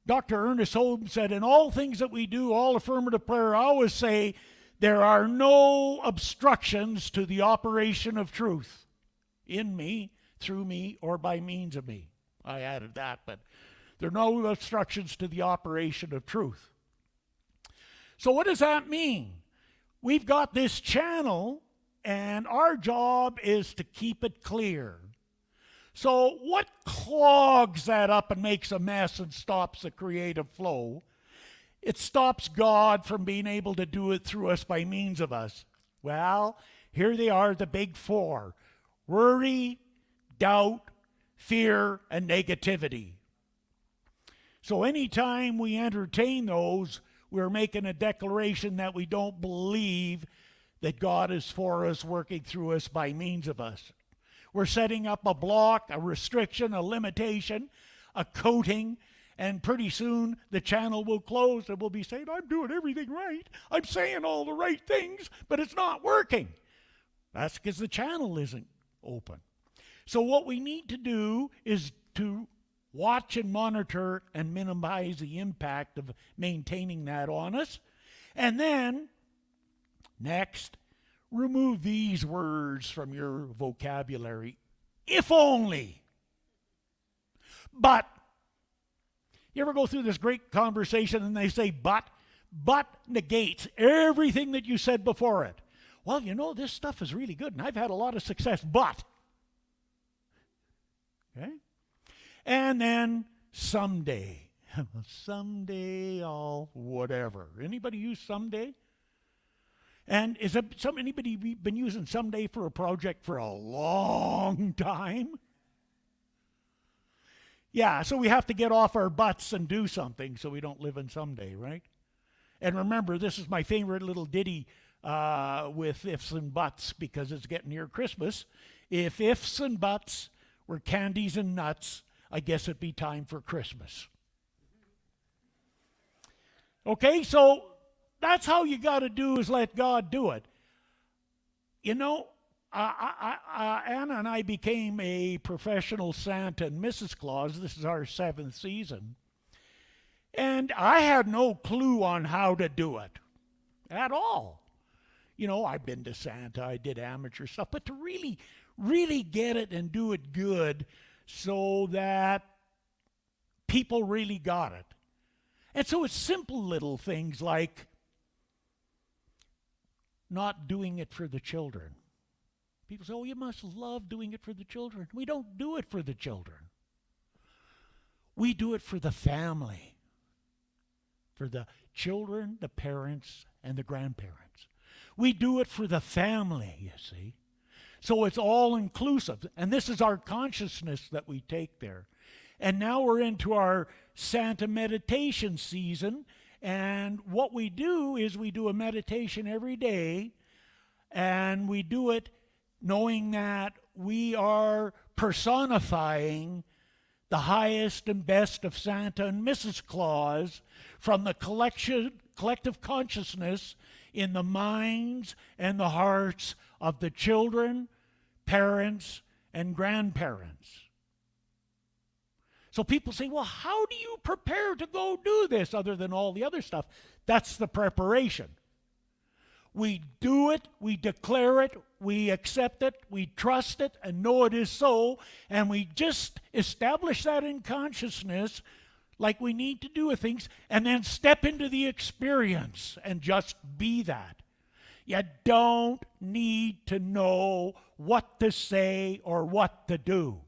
Dr. Ernest Holmes said, in all things that we do, all affirmative prayer, I always say, there are no obstructions to the operation of truth in me, through me, or by means of me. I added that, but there are no obstructions to the operation of truth. So what does that mean? We've got this channel, and our job is to keep it clear. So what clogs that up and makes a mess and stops the creative flow? It stops God from being able to do it through us by means of us. Well, here they are, the big four: worry, doubt, fear, and negativity. So anytime we entertain those, we're making a declaration that we don't believe that God is for us, working through us by means of us. We're setting up a block, a restriction, a limitation, a coating, and pretty soon the channel will close and we'll be saying, I'm doing everything right. I'm saying all the right things, but it's not working. That's because the channel isn't open. So what we need to do is to watch and monitor and minimize the impact of maintaining that on us. And then, next, remove these words from your vocabulary. If only. But. You ever go through this great conversation and they say but negates everything that you said before it. Well, you know, this stuff is really good and I've had a lot of success, but. Okay? And then someday. Someday I'll whatever. Anybody use someday? And is anybody been using someday for a project for a long time? Yeah, so we have to get off our butts and do something so we don't live in someday, right? And remember, this is my favorite little ditty with ifs and buts, because it's getting near Christmas. If ifs and buts were candies and nuts, I guess it'd be time for Christmas. Okay, so that's how you got to do, is let God do it. You know, Anna and I became a professional Santa and Mrs. Claus. This is our 7th season. And I had no clue on how to do it at all. You know, I've been to Santa, I did amateur stuff, but to really, really get it and do it good so that people really got it. And so it's simple little things like not doing it for the children. People say, oh, you must love doing it for the children. We don't do it for the children. We do it for the family. For the children, the parents, and the grandparents. We do it for the family, you see. So it's all inclusive. And this is our consciousness that we take there. And now we're into our Santa meditation season. And what we do is we do a meditation every day. And we do it knowing that we are personifying the highest and best of Santa and Mrs. Claus from the collective consciousness in the minds and the hearts of the children, parents, and grandparents. So people say, well, how do you prepare to go do this other than all the other stuff? That's the preparation. We do it, we declare it, we accept it, we trust it, and know it is so, and we just establish that in consciousness like we need to do with things, and then step into the experience and just be that. You don't need to know what to say or what to do.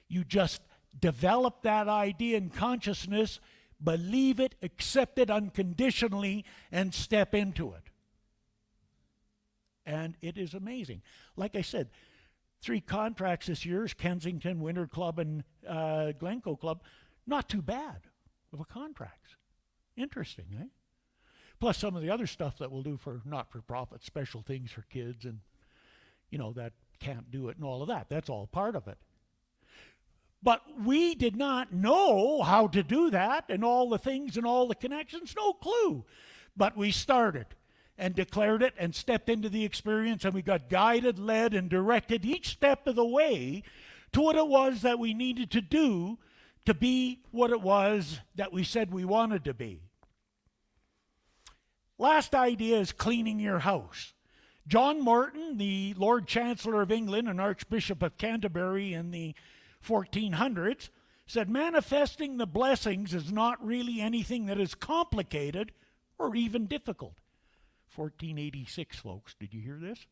You just develop that idea in consciousness, believe it, accept it unconditionally, and step into it. And it is amazing. Like I said, 3 contracts this year, Kensington, Winter Club, and Glencoe Club. Not too bad of a contracts. Interesting, eh? Plus some of the other stuff that we'll do for not-for-profit, special things for kids and, you know, that can't do it and all of that. That's all part of it. But we did not know how to do that and all the things and all the connections. No clue. But we started and declared it and stepped into the experience, and we got guided, led, and directed each step of the way to what it was that we needed to do to be what it was that we said we wanted to be. Last idea is cleaning your house. John Morton, the Lord Chancellor of England and Archbishop of Canterbury in the 1400s, said manifesting the blessings is not really anything that is complicated or even difficult. 1486, folks. Did you hear this?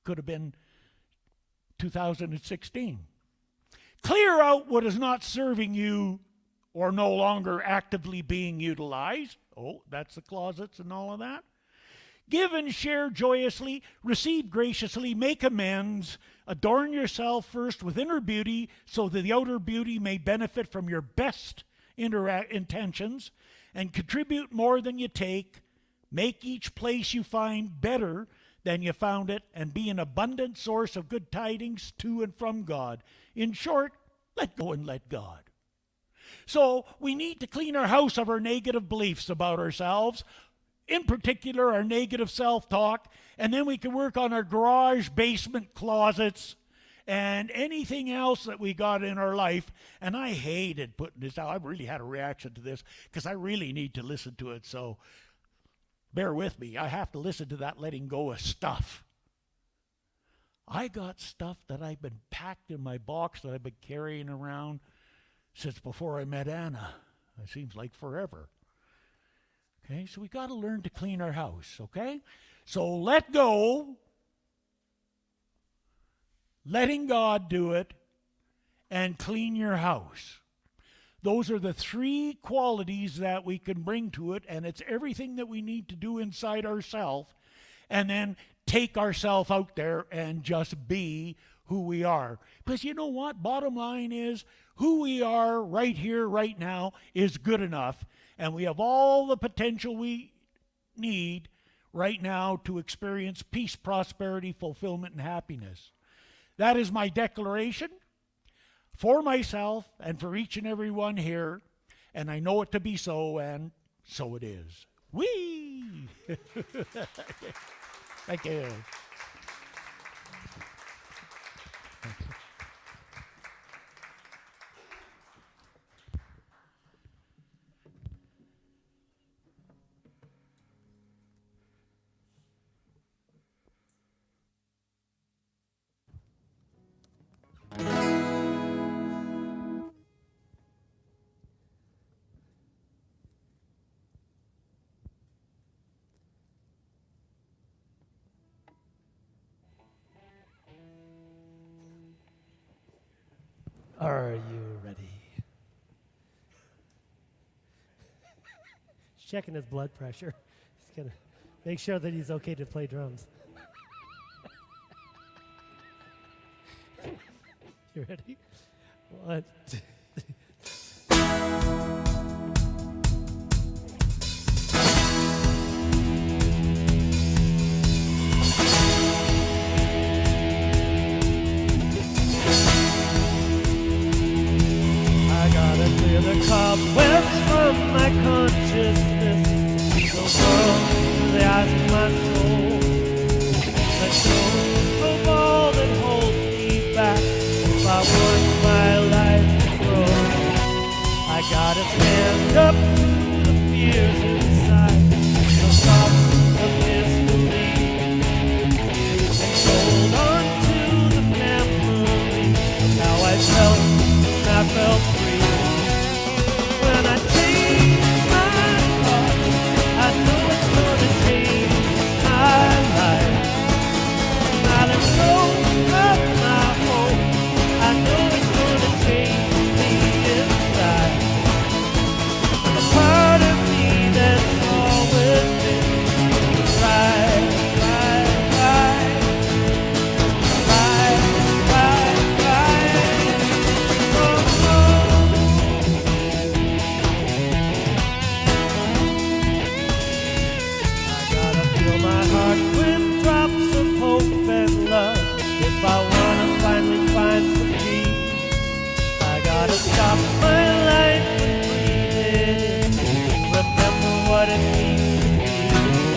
Could have been 2016. Clear out what is not serving you or no longer actively being utilized. Oh, that's the closets and all of that. Give and share joyously, receive graciously, make amends, adorn yourself first with inner beauty so that the outer beauty may benefit from your best intentions and contribute more than you take. Make each place you find better than you found it and be an abundant source of good tidings to and from God. In short, let go and let God. So we need to clean our house of our negative beliefs about ourselves, in particular our negative self-talk, and then we can work on our garage, basement, closets, and anything else that we got in our life. And I hated putting this out. I really had a reaction to this because I really need to listen to it, so bear with me. I have to listen to that letting go of stuff. I got stuff that I've been packed in my box that I've been carrying around since before I met Anna. It seems like forever. Okay, so we got to learn to clean our house, okay? So let go, letting God do it, and clean your house. Those are the 3 qualities that we can bring to it, and it's everything that we need to do inside ourselves, and then take ourselves out there and just be who we are. Because you know what? Bottom line is, who we are right here, right now, is good enough. And we have all the potential we need right now to experience peace, prosperity, fulfillment, and happiness. That is my declaration for myself and for each and every one here. And I know it to be so, and so it is. Whee! Thank you. Are you ready? He's checking his blood pressure. He's going to make sure that he's okay to play drums. You ready? 1, 2, 3. I gotta clear the cobwebs from my consciousness. The world to the eyes of my soul. Let go of all that holds me back. If I want my life to grow, I gotta stand up to the fears inside, the thoughts of disbelief, and hold on to the memory of how I felt when I felt free. When I change my heart, I know it's gonna change my life. I let go of my hope. I know it's gonna change me inside. A part of me that's always been right, right, right, right, right, right. Oh, oh. I gotta fill my heart with drops of hope and love. If I wanna finally find some peace, I gotta stop my life and breathe it in. Remember what it means to be.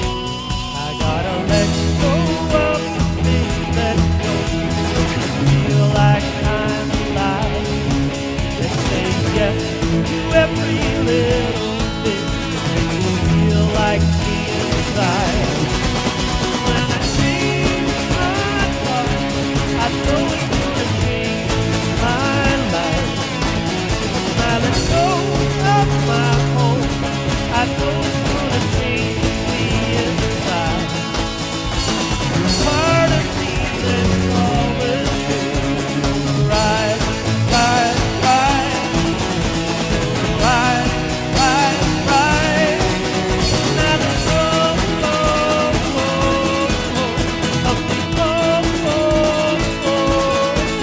I gotta let go of the things that don't feel like I'm alive. And say yes to every little thing that makes me feel like me inside. When I change my heart, I know it's gonna change my life. When I let go of my hope, I know it's gonna change me inside. A part of me that's always been right, right, right, right, right, right. And I let go of the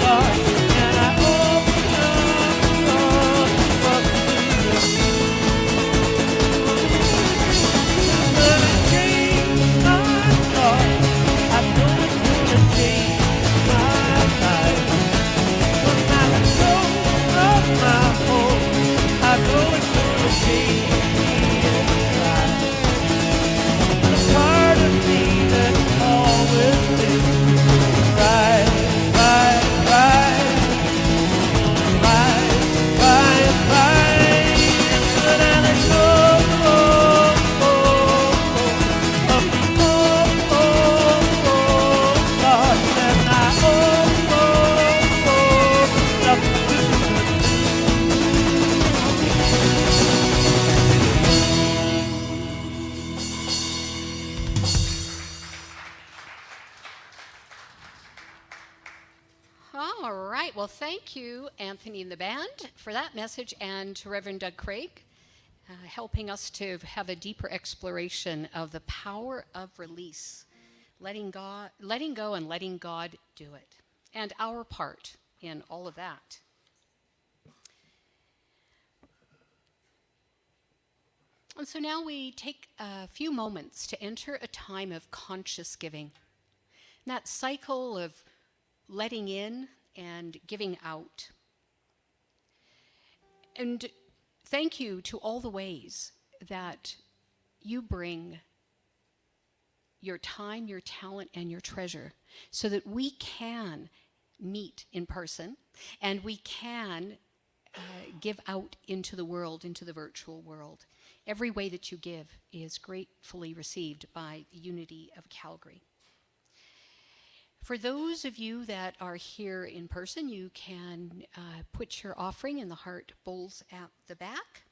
God, and I open up to you. When I change my heart, I know it's gonna change my life. When I let go of my hope, I know it's gonna change me inside. The part of me that's always been right, right, right, right, right, right. When I let go of God, and I open up to All right. Well, thank you, Anthony and the band, for that message, and to Reverend Doug Craig, helping us to have a deeper exploration of the power of release, letting go and letting God do it, and our part in all of that. And so now we take a few moments to enter a time of conscious giving. That cycle of letting in and giving out. And thank you to all the ways that you bring your time, your talent, and your treasure so that we can meet in person and we can give out into the world, into the virtual world. Every way that you give is gratefully received by the Unity of Calgary. For those of you that are here in person, you can put your offering in the heart bowls at the back.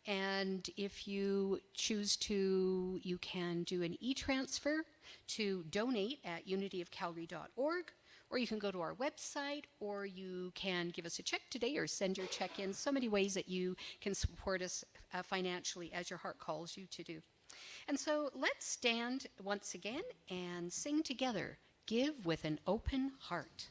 And if you choose to, you can do an e-transfer to donate@unityofcalgary.org, or you can go to our website, or you can give us a check today or send your check in. So many ways that you can support us financially as your heart calls you to do. And so let's stand once again and sing together, Give with an Open Heart.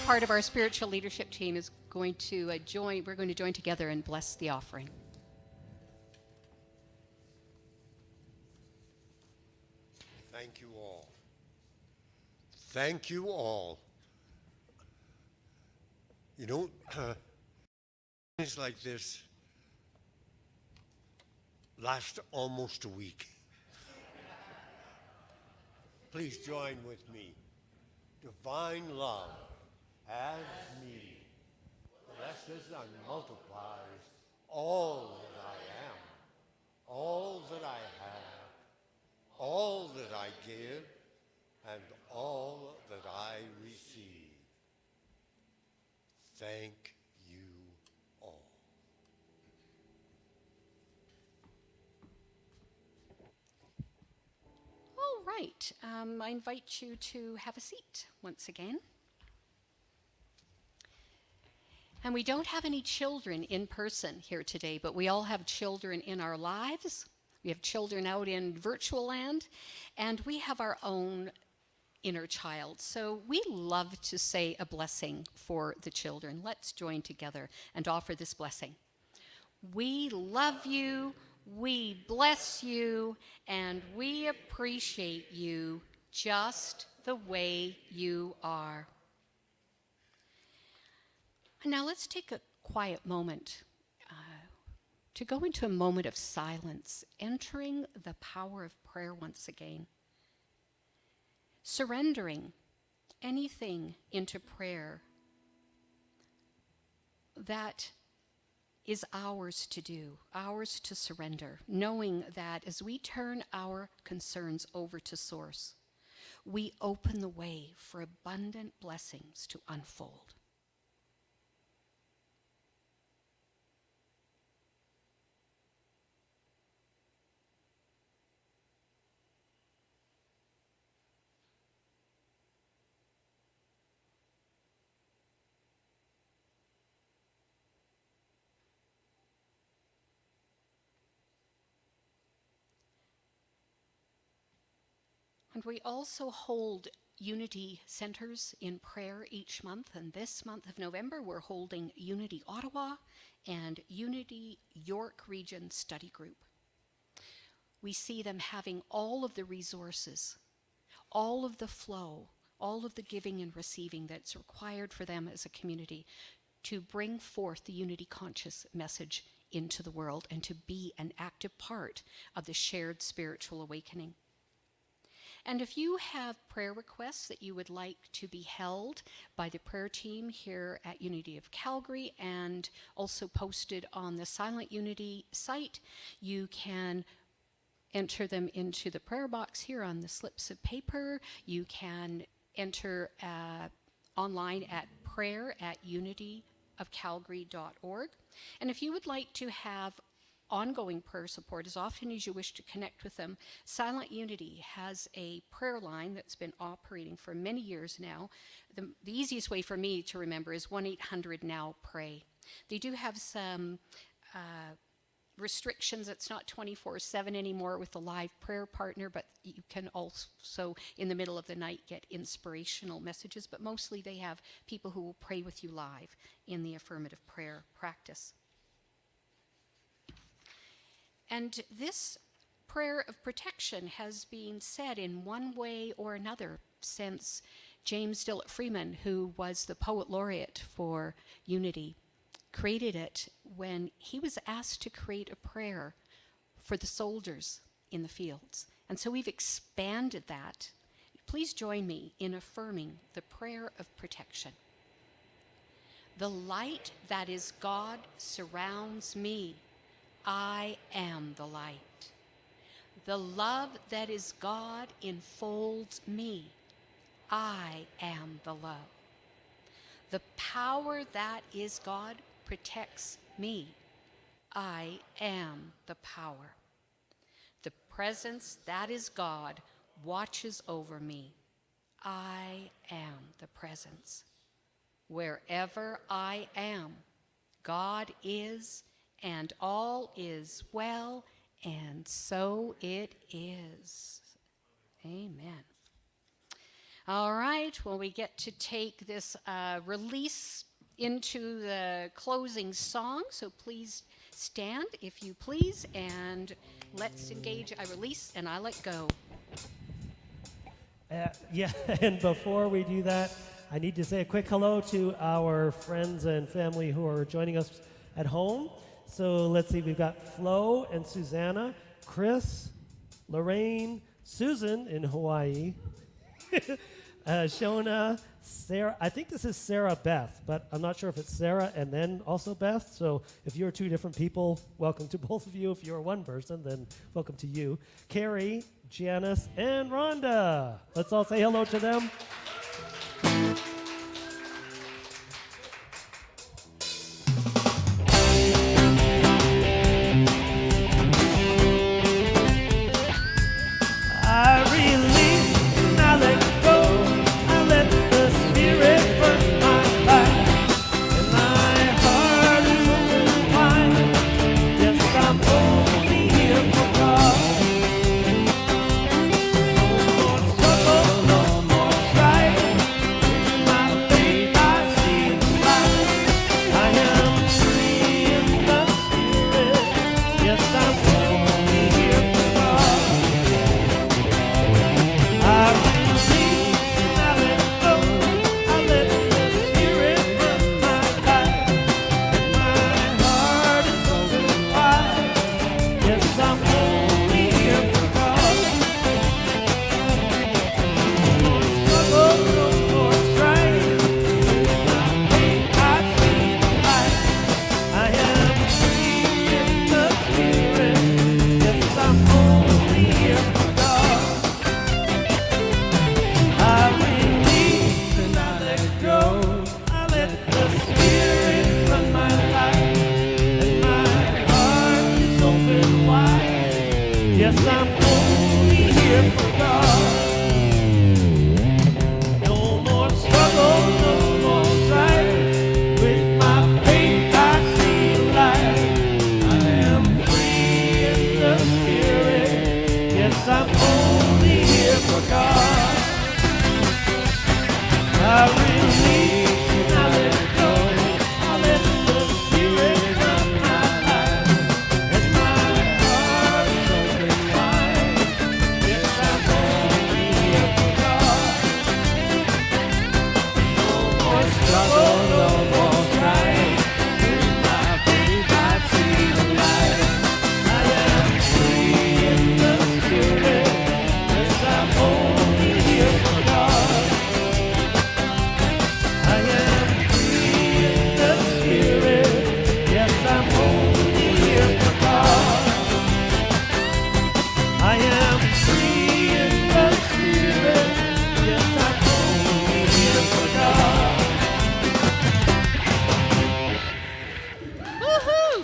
Part of our spiritual leadership team is going to join. We're going to join together and bless the offering. Thank you all. Thank you all. You know, things like this last almost a week. Please join with me. Divine love as me, blesses and multiplies all that I am, all that I have, all that I give, and all that I receive. Thank you all. All right, I invite you to have a seat once again. And we don't have any children in person here today, but we all have children in our lives. We have children out in virtual land, and we have our own inner child. So we love to say a blessing for the children. Let's join together and offer this blessing. We love you, we bless you, and we appreciate you just the way you are. Now let's take a quiet moment to go into a moment of silence, entering the power of prayer once again. Surrendering anything into prayer that is ours to do, ours to surrender, knowing that as we turn our concerns over to Source, we open the way for abundant blessings to unfold. And we also hold Unity Centers in prayer each month. And this month of November, we're holding Unity Ottawa and Unity York Region Study Group. We see them having all of the resources, all of the flow, all of the giving and receiving that's required for them as a community to bring forth the unity conscious message into the world and to be an active part of the shared spiritual awakening. And if you have prayer requests that you would like to be held by the prayer team here at Unity of Calgary and also posted on the Silent Unity site, you can enter them into the prayer box here on the slips of paper. You can enter online at prayer@unityofcalgary.org. And if you would like to have ongoing prayer support as often as you wish to connect with them, Silent Unity has a prayer line that's been operating for many years now. The easiest way for me to remember is 1-800-NOW-PRAY. They do have some restrictions. It's not 24/7 anymore with the live prayer partner, but you can also in the middle of the night get inspirational messages, but mostly they have people who will pray with you live in the affirmative prayer practice. And this prayer of protection has been said in one way or another since James Dillett Freeman, who was the poet laureate for Unity, created it when he was asked to create a prayer for the soldiers in the fields. And so we've expanded that. Please join me in affirming the prayer of protection. The light that is God surrounds me. I am the light. The love that is God enfolds me. I am the love. The power that is God protects me. I am the power. The presence that is God watches over me. I am the presence. Wherever I am, God is, and all is well, and so it is. Amen. All right, well, we get to take this release into the closing song, so please stand, if you please, and let's engage. I release and I let go. Yeah, and before we do that, I need to say a quick hello to our friends and family who are joining us at home. So let's see, we've got Flo and Susanna, Chris, Lorraine, Susan in Hawaii, Shona, Sarah. I think this is Sarah Beth, but I'm not sure if it's Sarah and then also Beth. So if you're two different people, welcome to both of you. If you're one person, then welcome to you. Carrie, Janice, and Rhonda. Let's all say hello to them. Yes, I'm only here for God. No more struggle, no more strife. With my faith I see light. I am free in the Spirit. Yes, I'm only here for for God. I release, I let go, I let the Spirit run my life. As my heart's open wide, yes, I'm only here for God. No more struggle, no more strife. In my faith I see the light. I am free in the Spirit. Yes, I'm only here for God. I am free in the Spirit. Yes, I'm only here for God. I am free in the Spirit. Yes, I'm only here for God. Woohoo!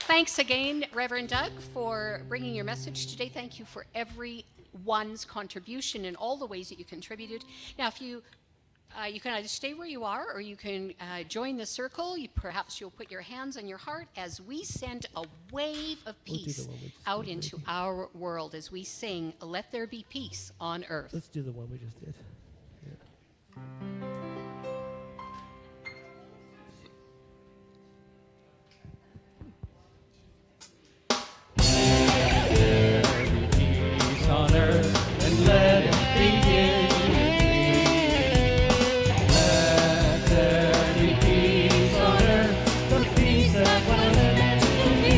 Thanks again, Reverend Doug, for bringing your message today. Thank you for everyone's contribution in all the ways that you contributed. Now, if you can either stay where you are or you can join the circle. Perhaps you'll put your hands on your heart as we send a wave of We'll do the peace one we just out did, into Ricky. our world as we sing, "Let there be peace on earth." Let's do the one we just did. Peace on earth and let it begin with me. Let there be peace on earth, the peace that was meant to be.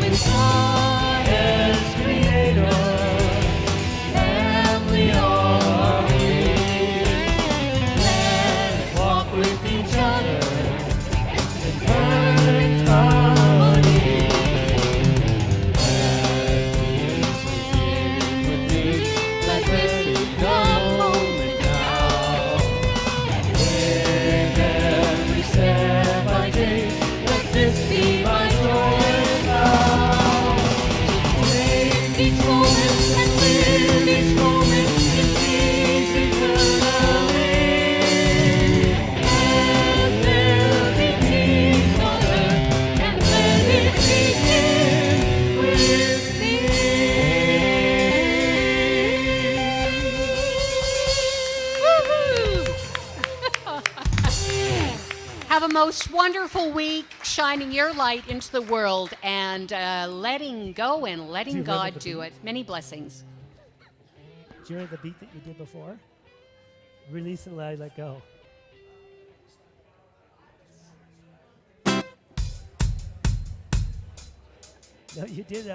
With God as creator, and we all are free. Let's walk with each other in perfect harmony. With me, let this be the moment now. In every step I take, let this be my joy now. Take each moment and live each moment in peace eternally. Let there be peace on earth, and let it begin with me. Have a most wonderful week shining your light into the world and letting go and Do letting you remember God the do beat? it. Many blessings. Do you remember the beat that you did before? Release and let go. No, you did